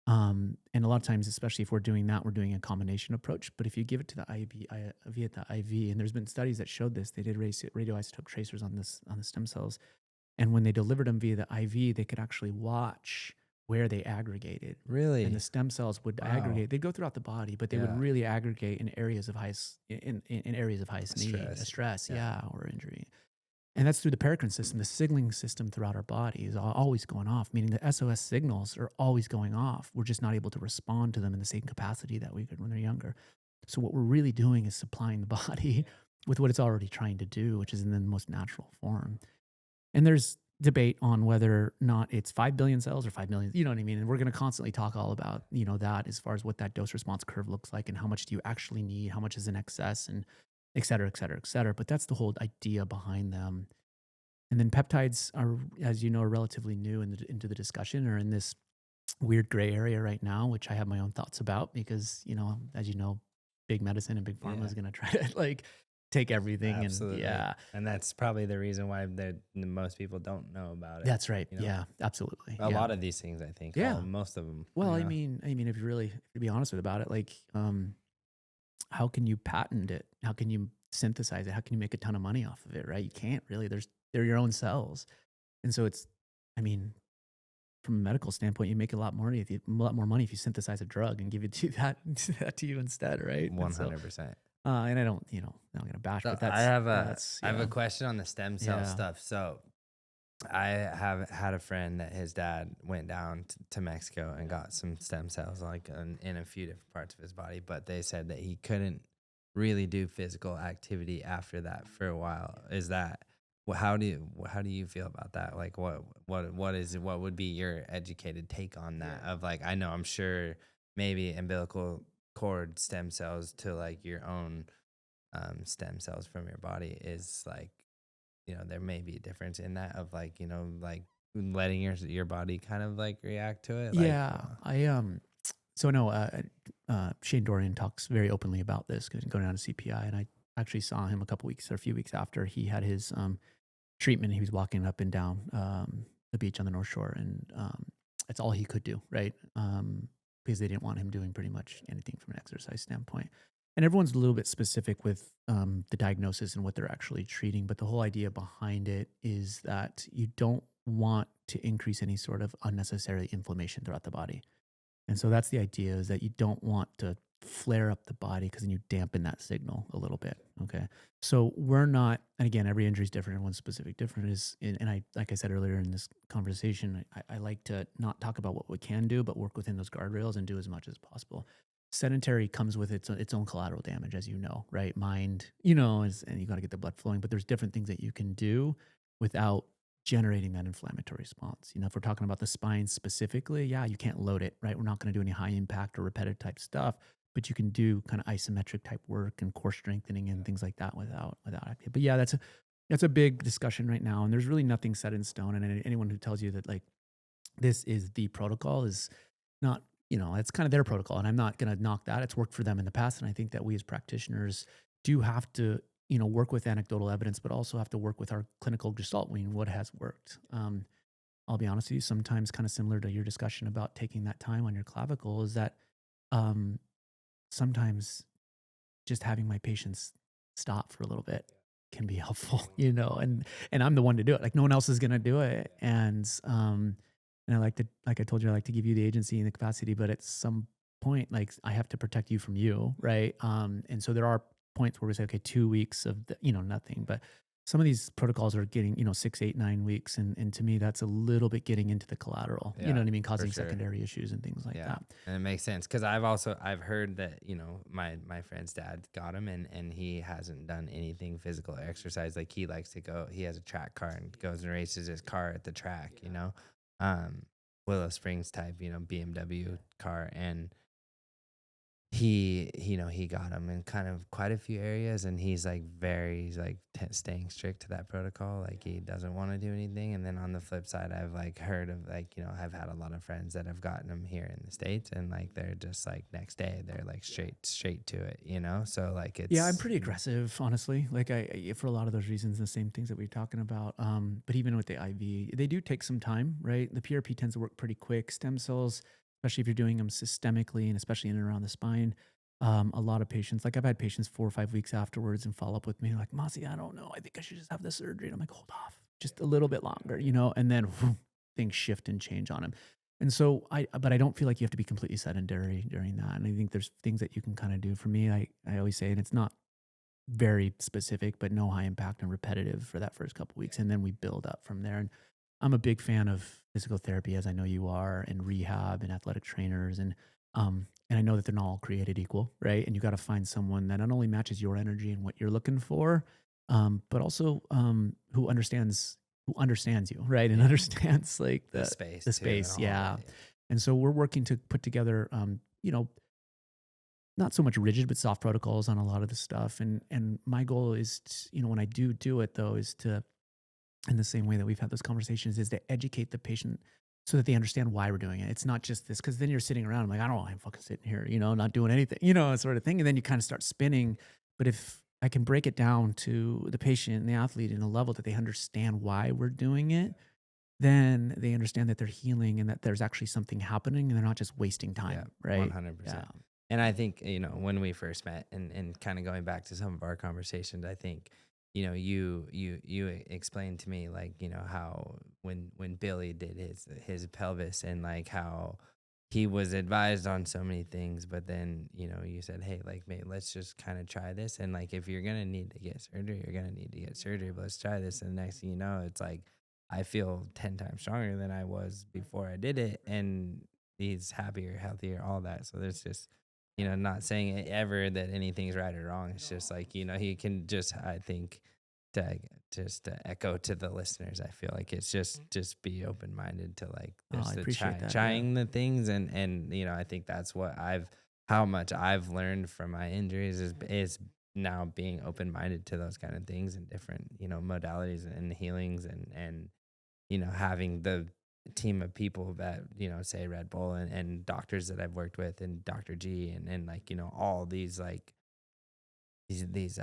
a lot of times, especially if we're doing that, we're doing a combination approach. But if you give it to the via the IV, and there's been studies that showed this, they did radioisotope tracers on the stem cells, and when they delivered them via the IV, they could actually watch where they aggregated. Really? And the stem cells would Wow. aggregate. They'd go throughout the body, but they would Yeah. really aggregate in areas of highest need, stress, Yeah. or injury. And that's through the paracrine system. The signaling system throughout our body is always going off, meaning the SOS signals are always going off. We're just not able to respond to them in the same capacity that we could when they're younger. So what we're really doing is supplying the body with what it's already trying to do, which is in the most natural form. And there's debate on whether or not it's 5 billion cells or 5 million, you know what I mean? And we're going to constantly talk all about, that as far as what that dose response curve looks like and how much do you actually need, how much is in excess, and et cetera, et cetera, et cetera. But that's the whole idea behind them. And then peptides are, as you know, are relatively new into the discussion, or in this weird gray area right now, which I have my own thoughts about because, as you know, big medicine and big pharma is going to try to take everything. Absolutely. And that's probably the reason why most people don't know about it. That's right. Yeah, absolutely. A lot of these things, I think. Yeah. Most of them. Well, I mean, if you really, to be honest about it, how can you patent it? How can you synthesize it? How can you make a ton of money off of it? Right? You can't really. They're your own cells, and so from a medical standpoint, you make a lot more money if you synthesize a drug and give it to that to you instead, right? 100%. And I don't, I'm not gonna bash, So but that's I have a question on the stem cell Yeah. stuff. So I have had a friend that his dad went down to Mexico and got some stem cells in a few different parts of his body, but they said that he couldn't really do physical activity after that for a while. Is that how do you feel about that? Like what would be your educated take on that? Of I'm sure maybe umbilical cord stem cells to your own stem cells from your body is there may be a difference in that of letting your body kind of react to it. So I know Shane Dorian talks very openly about this going down to CPI, and I actually saw him a few weeks after he had his treatment. He was walking up and down the beach on the North Shore, and that's all he could do, right? because they didn't want him doing pretty much anything from an exercise standpoint. And everyone's a little bit specific with the diagnosis and what they're actually treating. But the whole idea behind it is that you don't want to increase any sort of unnecessary inflammation throughout the body. And so that's the idea, is that you don't want to flare up the body because then you dampen that signal a little bit. Okay. So we're not, and again, every injury is different. Everyone's specific different and I, like I said earlier in this conversation, I like to not talk about what we can do, but work within those guardrails and do as much as possible. Sedentary comes with its own collateral damage, as you know, right? Mind, and you got to get the blood flowing, but there's different things that you can do without generating that inflammatory response. If we're talking about the spine specifically, yeah, you can't load it, right? We're not going to do any high impact or repetitive type stuff, but you can do kind of isometric type work and core strengthening and things like that without activity. But yeah, that's a big discussion right now, and there's really nothing set in stone. And anyone who tells you that like this is the protocol is not, it's kind of their protocol, and I'm not going to knock that. It's worked for them in the past, and I think that we as practitioners do have to work with anecdotal evidence, but also have to work with our clinical gestalt. What has worked. I'll be honest with you, sometimes kind of similar to your discussion about taking that time on your clavicle, is that sometimes just having my patients stop for a little bit can be helpful, and I'm the one to do it. Like no one else is going to do it. And I like I told you, I like to give you the agency and the capacity, but at some point, like I have to protect you from you. Right. And so there are points where we say, okay, 2 weeks of, nothing, but some of these protocols are getting, 6, 8, 9 weeks. And to me, that's a little bit getting into the collateral, you know what I mean? Causing secondary issues and things like that. And it makes sense. Cause I've heard that, my friend's dad got him and he hasn't done anything physical exercise. Like he likes to go, he has a track car and goes and races his car at the track, Willow Springs type, BMW car. And he got him in kind of quite a few areas, and he's like staying strict to that protocol. Like he doesn't want to do anything. And then on the flip side, I've like heard of like, I've had a lot of friends that have gotten him here in the States, and like they're just like next day they're like straight to it, So like it's, yeah, I'm pretty aggressive, honestly. Like for a lot of those reasons, the same things that we're talking about. But even with the IV, they do take some time, right? The PRP tends to work pretty quick. Stem cells, especially if you're doing them systemically and especially in and around the spine. A lot of patients, like I've had patients 4 or 5 weeks afterwards and follow up with me like, Masi, I don't know. I think I should just have the surgery. And I'm like, hold off just a little bit longer, and then things shift and change on them. And so but I don't feel like you have to be completely sedentary during that. And I think there's things that you can kind of do. For me, I always say, and it's not very specific, but no high impact and repetitive for that first couple weeks. And then we build up from there. And I'm a big fan of physical therapy, as I know you are, and rehab and athletic trainers. And I know that they're not all created equal, right? And you got to find someone that not only matches your energy and what you're looking for, but also who understands you, right? And understands like the space. Yeah. And so we're working to put together, not so much rigid, but soft protocols on a lot of the stuff. And my goal is, when I do it though, is to, in the same way that we've had those conversations, is to educate the patient so that they understand why we're doing it. It's not just this, because then you're sitting around, I'm like, I don't know, I'm fucking sitting here, not doing anything, sort of thing. And then you kind of start spinning. But if I can break it down to the patient and the athlete in a level that they understand why we're doing it, then they understand that they're healing and that there's actually something happening and they're not just wasting time, right? 100%. Yeah. And I think, when we first met and kind of going back to some of our conversations, I think, you explained to me like, how when Billy did his pelvis and like how he was advised on so many things, but then, you said, hey, like, mate, let's just kind of try this. And like, if you're going to need to get surgery, you're going to need to get surgery, but let's try this. And the next thing you know, it's like, I feel 10 times stronger than I was before I did it. And he's happier, healthier, all that. So there's just, not saying ever that anything's right or wrong. It's just like, he can just, I think, to echo to the listeners, I feel like it's just be open-minded to like, trying the things. And, I think that's what how much I've learned from my injuries is now being open-minded to those kind of things and different, modalities and healings and, having the team of people that, say Red Bull and doctors that I've worked with and Dr. G and like, all these like these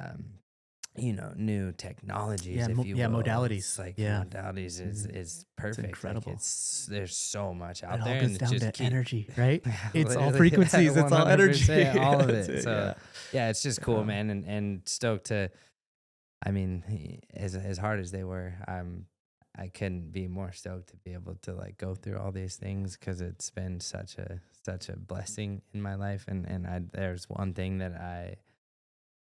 new technologies, if you Yeah, will. modalities. It's like Yeah. modalities is It's perfect. incredible. Like there's so much It out all there, goes and it down just to energy, right? yeah, It's all literally frequencies. It's all energy. 100%, all of That's it. it. So Yeah. yeah, it's just cool, Yeah. man, and stoked to. I mean, as hard as they were, I couldn't be more stoked to be able to like go through all these things, because it's been such a blessing in my life, and there's one thing that I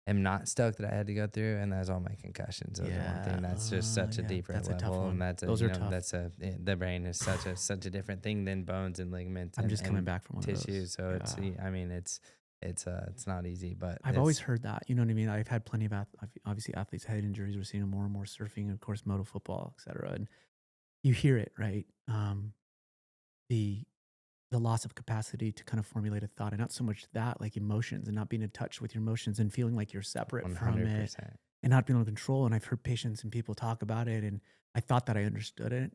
am not stoked that I had to go through, and that's all my concussions. Those are one thing that's just such a Yeah. deeper That's a tough level, and one. that's Those are tough. the brain is such a different thing than bones and ligaments I'm and, just coming back from one of tissue. those. So Yeah. I mean, it's not easy, but I've always heard that. You know what I mean? I've had plenty of obviously athletes head injuries. We're seeing more and more surfing, of course, moto football, et cetera. And you hear it, right? The the loss of capacity to kind of formulate a thought, and not so much that, like emotions, and not being in touch with your emotions and feeling like you're separate from it 100%. and not being able to control. And I've heard patients and people talk about it, and I thought that I understood it.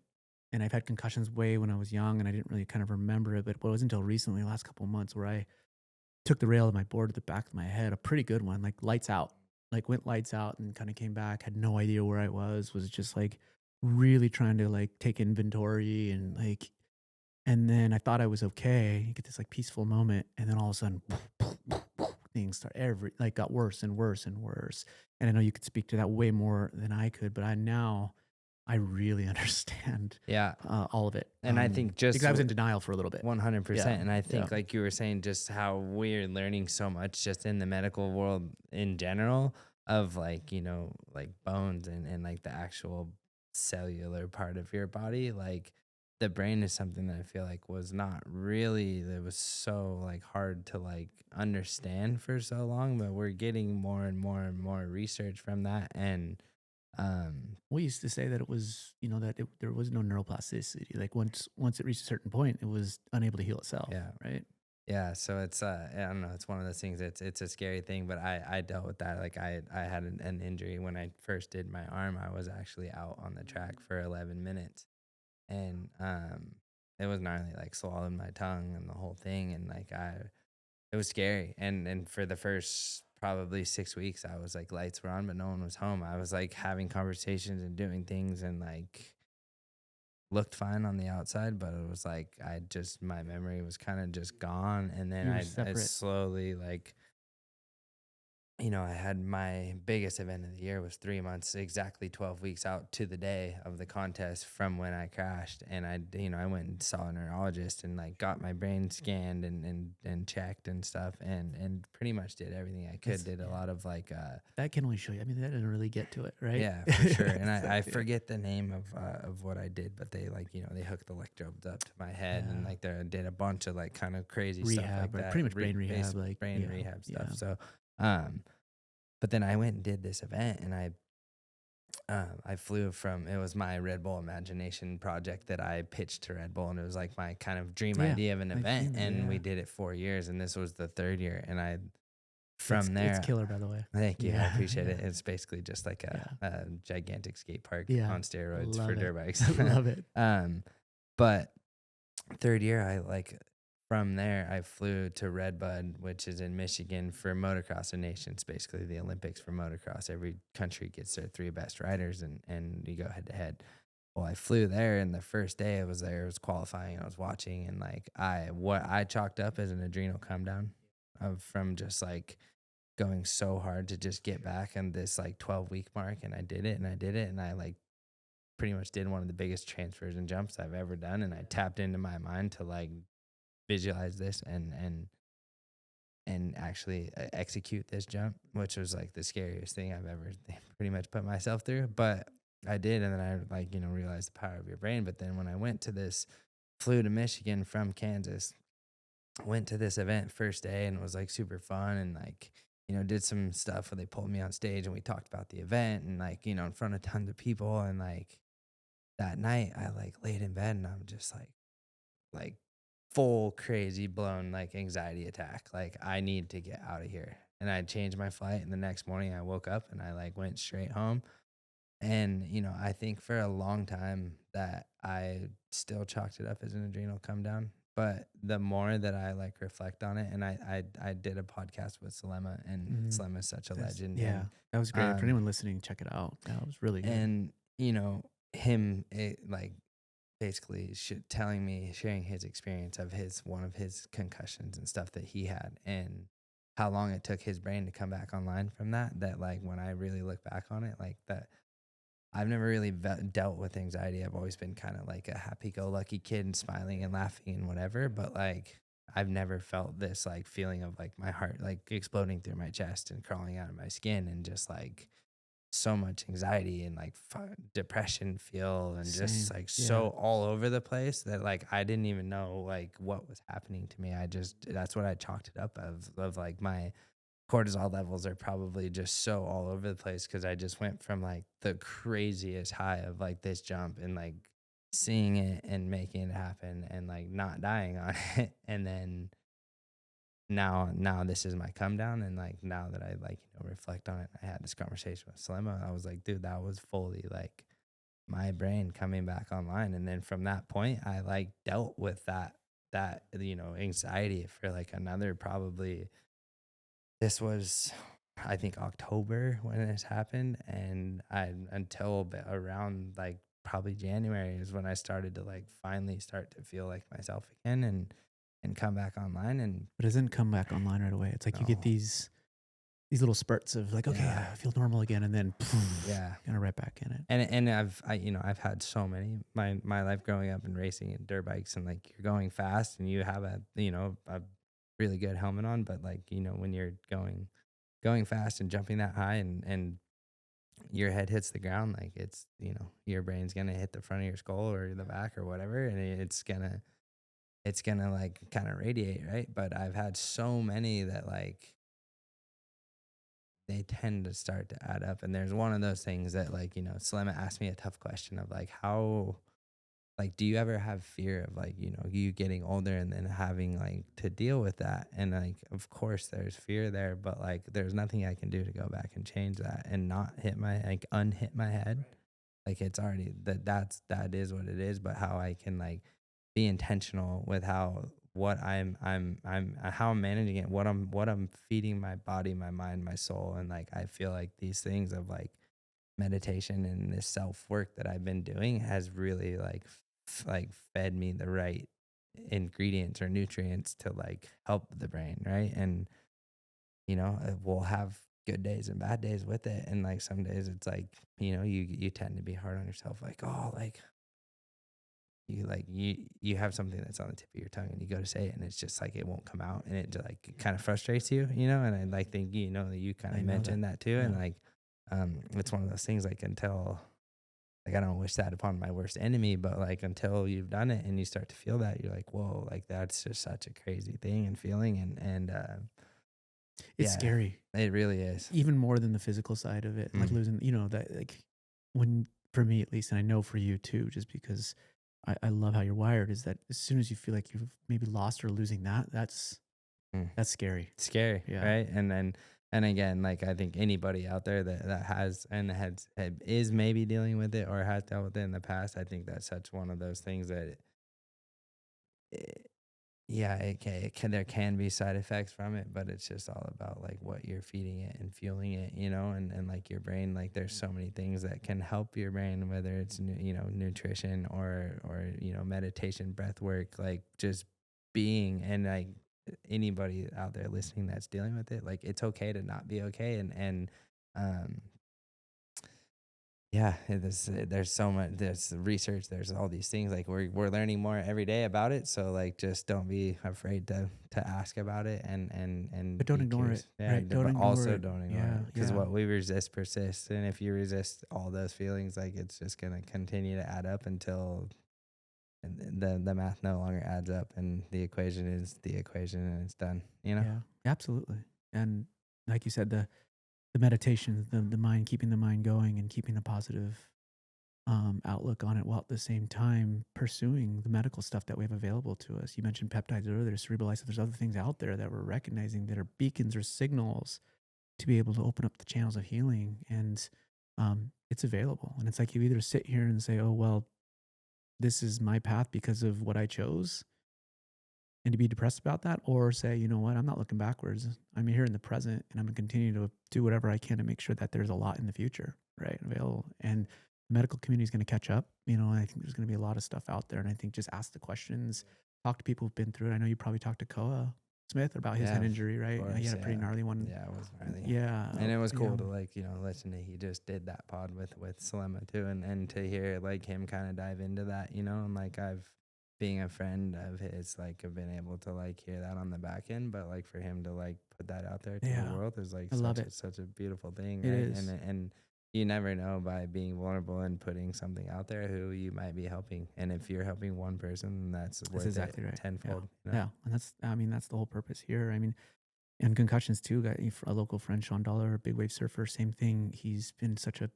And I've had concussions way when I was young, and I didn't really kind of remember it. But it wasn't until recently, the last couple of months, where I took the rail of my board to the back of my head, a pretty good one, like lights out, like went lights out and kind of came back, had no idea where I was just like really trying to like take inventory and like, and then I thought I was okay. You get this like peaceful moment, and then all of a sudden things start like got worse and worse and worse. And I know you could speak to that way more than I could, but I really understand Yeah. all of it. And I think because I was in denial for a little bit. 100%. Yeah. And I think, Yeah. like you were saying, just how we're learning so much just in the medical world in general of like, like bones and like the actual cellular part of your body. Like the brain is something that I feel like was not really, that was so like hard to like understand for so long, but we're getting more and more and more research from that. And, We used to say that it was, there was no neuroplasticity. Like once it reached a certain point, it was unable to heal itself. yeah. Right. Yeah, so it's I don't know, it's one of those things. It's a scary thing, but I dealt with that. Like I had an injury when I first did my arm. I was actually out on the track for 11 minutes, and it was gnarly. Like swallowed my tongue and the whole thing, and like it was scary. And for the first probably 6 weeks, I was like lights were on, but no one was home. I was like having conversations and doing things, and like looked fine on the outside, but it was like my memory was kind of just gone. And then You were I separate. slowly like, I had my biggest event of the year was 3 months, exactly 12 weeks out to the day of the contest from when I crashed. And I went and saw a neurologist and like got my brain scanned and checked and stuff, and pretty much did everything I could. Did a lot of like, That can only show you. I mean, that doesn't really get to it, right? yeah, for sure. And I forget the name of what I did, but they like, they hooked electrodes up to my head, and like they did a bunch of like kind of crazy stuff like Rehab, right? that. Pretty much brain rehab, like brain yeah, rehab stuff. yeah. So, but then I went and did this event, and I flew from, it was my Red Bull Imagination project that I pitched to Red Bull, and it was like my kind of dream Yeah, idea of an I've event. seen that, And we yeah. did it 4 years, and this was the third year. And from It's there, killer, by the way. thank you. I Yeah, appreciate yeah. it. It's basically just like a gigantic skate park Yeah, on steroids love for it. dirt bikes. I love it. But third year, from there, I flew to Redbud, which is in Michigan, for Motocross of Nations, basically the Olympics for motocross. Every country gets their 3 best riders, and you go head to head. Well, I flew there, and the first day I was there, it was qualifying, and I was watching, and like what I chalked up as an adrenal come down from just like going so hard to just get back on this like 12-week mark. And I did it, and I like pretty much did one of the biggest transfers and jumps I've ever done. And I tapped into my mind to like visualize this and actually execute this jump, which was like the scariest thing I've ever pretty much put myself through. But I did, and then I like, realized the power of your brain. But then when I flew to Michigan from Kansas, went to this event first day, and it was like super fun, and like, did some stuff where they pulled me on stage and we talked about the event, and like, in front of tons of people. And like that night I like laid in bed, and I'm just like full crazy blown like anxiety attack. Like I need to get out of here. And I changed my flight, and the next morning I woke up and I like went straight home. And, I think for a long time that I still chalked it up as an adrenal come down, but the more that I like reflect on it, and I did a podcast with Salema, and Mhm. Salema's such a That's, legend. yeah, that was great. For Um anyone listening, check it out. That was really good. and you know him like basically telling me, sharing his experience of one of his concussions and stuff that he had, and how long it took his brain to come back online from that. That like when I really look back on it, like that I've never really dealt with anxiety. I've always been kind of like a happy-go-lucky kid and smiling and laughing and whatever. But like I've never felt this like feeling of like my heart like exploding through my chest and crawling out of my skin, and just like so much anxiety and like depression feel, and just Same. like Yeah. so all over the place that like I didn't even know like what was happening to me. That's what I chalked it up of like my cortisol levels are probably just so all over the place, because I just went from like the craziest high of like this jump and like seeing it and making it happen and like not dying on it. And then now this is my come down. And like now that I like, reflect on it, I had this conversation with Slimma. I was like, dude, that was fully like my brain coming back online. And then from that point, I like dealt with that anxiety for like another probably, this was, I think, October when this happened, and until around like probably January is when I started to like finally start to feel like myself again, and come back online. And But it doesn't come back online right away. It's like you get no, these little spurts of like, okay, yeah, I feel normal again, and then yeah. kind of right back in it. And I've had so many my life growing up and racing and dirt bikes, and like you're going fast and you have a really good helmet on, but like when you're going fast and jumping that high, and your head hits the ground, like it's your brain's gonna hit the front of your skull or the back or whatever, and it's gonna like kind of radiate, right? But I've had so many that like they tend to start to add up. And there's one of those things that like Selema asked me a tough question of like, how, like, do you ever have fear of like you getting older and then having like to deal with that? And like of course there's fear there, but like there's nothing I can do to go back and change that and not hit my like unhit my head. Like it's already that is what it is. But how I can like be intentional with what I'm how I'm managing it, what I'm feeding my body, my mind, my soul. And like I feel like these things of like meditation and this self work that I've been doing has really like like fed me the right ingredients or nutrients to like help the brain, right? And we'll have good days and bad days with it. And like some days it's like you tend to be hard on yourself, like, oh, like you have something that's on the tip of your tongue and you go to say it and it's just like it won't come out, and it just like kind of frustrates you, and I like think that you kind I of know mentioned that too. Yeah. And like it's one of those things like until like I don't wish that upon my worst enemy, but like until you've done it and you start to feel that, you're like, whoa, like that's just such a crazy thing and feeling. And It's yeah, scary, it really is. even more than the physical side of it. Like losing, that like when, for me at least, and I know for you too, just because I love how you're wired, is that as soon as you feel like you've maybe lost or losing that's Mm. scary. Scary, Yeah. right? And then and again, like I think anybody out there that has and is maybe dealing with it or has dealt with it in the past, I think that's such one of those things that it, yeah, it can there can be side effects from it, but it's just all about like what you're feeding it and fueling it, and like your brain, like there's so many things that can help your brain, whether it's nutrition or meditation, breath work, like just being. And like anybody out there listening that's dealing with it, like it's okay to not be okay. And um yeah, there's so much, there's research, there's all these things, like we're learning more every day about it. So like just don't be afraid to ask about it and But don't be ignore curious. it, Yeah, right? Don't but ignore also it. don't ignore Yeah, it, because yeah. what we resist persists. And if you resist all those feelings, like it's just gonna continue to add up until the math no longer adds up and the equation is the equation and it's done. Yeah, absolutely. And like you said, the meditation, the mind, keeping the mind going and keeping a positive outlook on it, while at the same time pursuing the medical stuff that we have available to us. You mentioned peptides earlier, cerebral isolate. There's other things out there that we're recognizing that are beacons or signals to be able to open up the channels of healing. And it's available. And it's like you either sit here and say, oh, well, this is my path because of what I chose, and to be depressed about that, or say, you know what, I'm not looking backwards. I'm here in the present, and I'm going to continue to do whatever I can to make sure that there's a lot in the future, right, available. And the medical community is going to catch up. You know, I think there's going to be a lot of stuff out there. And I think just ask the questions, talk to people who've been through it. I know you probably talked to Koa Smith about his head injury, right? Course, He had a pretty gnarly one. Yeah, it was gnarly. Yeah. And it was cool to like, you know, listen to, he just did that pod with Salema too. And to hear like him kind of dive into that, you know, and like being a friend of his, like I've been able to like hear that on the back end, but like for him to like put that out there to the world is like such a beautiful thing. It right? is. And you never know by being vulnerable and putting something out there who you might be helping. And if you're helping one person, that's worth exactly it right. tenfold. Yeah. You know? Yeah. And that's the whole purpose here. I mean, and concussions too. Got a local friend, Sean Dollar, big wave surfer, same thing. He's been such an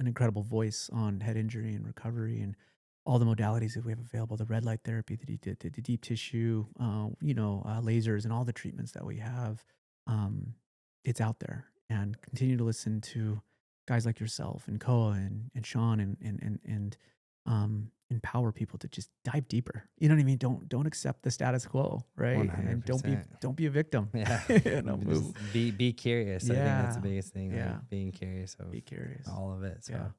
incredible voice on head injury and recovery and all the modalities that we have available, the red light therapy, the deep tissue, lasers and all the treatments that we have. It's out there, and continue to listen to guys like yourself and Koa and Sean and empower people to just dive deeper. You know what I mean? Don't accept the status quo, right? 100%. And don't be a victim. Yeah. Just be curious. I think that's the biggest thing. Yeah. Like being curious of all of it. So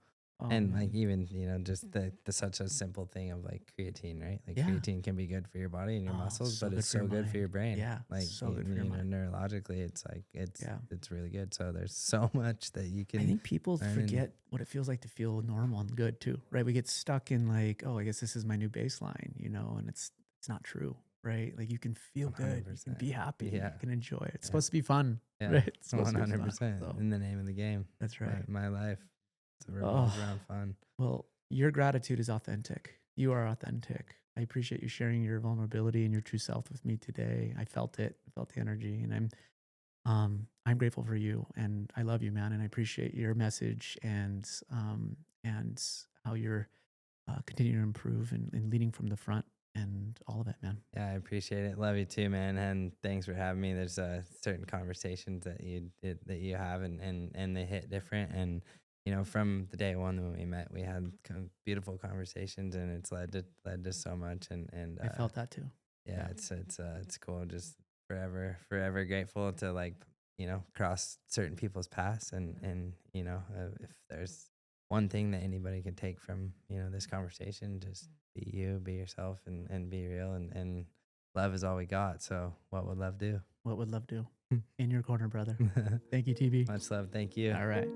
and like even, you know, just the such a simple thing of like creatine, right? Like creatine can be good for your body and your muscles, but it's so good for your brain. Yeah. Like so good for your mind. Neurologically, it's like it's really good. So there's so much that you can. I think people forget what it feels like to feel normal and good too, right? We get stuck in like, oh, I guess this is my new baseline, you know, and it's not true, right? Like you can feel 100%. Good, you can be happy, you can enjoy it. It's supposed to be fun, right? It's 100% in the name of the game. That's right. My life. It's revolves around fun. Well, your gratitude is authentic. You are authentic. I appreciate you sharing your vulnerability and your true self with me today. I felt it. I felt the energy, and I'm grateful for you, and I love you, man. And I appreciate your message and how you're continuing to improve and leading from the front and all of it, man. Yeah, I appreciate it. Love you too, man. And thanks for having me. There's certain conversations that you have and they hit different. And you know, from the day one when we met, we had beautiful conversations, and it's led to so much. And I felt that too. Yeah, it's cool. Just forever grateful to like, you know, cross certain people's paths, and you know, if there's one thing that anybody can take from, you know, this conversation, just be you, be yourself, and be real, and love is all we got. So what would love do? What would love do? In your corner, brother. Thank you, TB. Much love. Thank you. All right.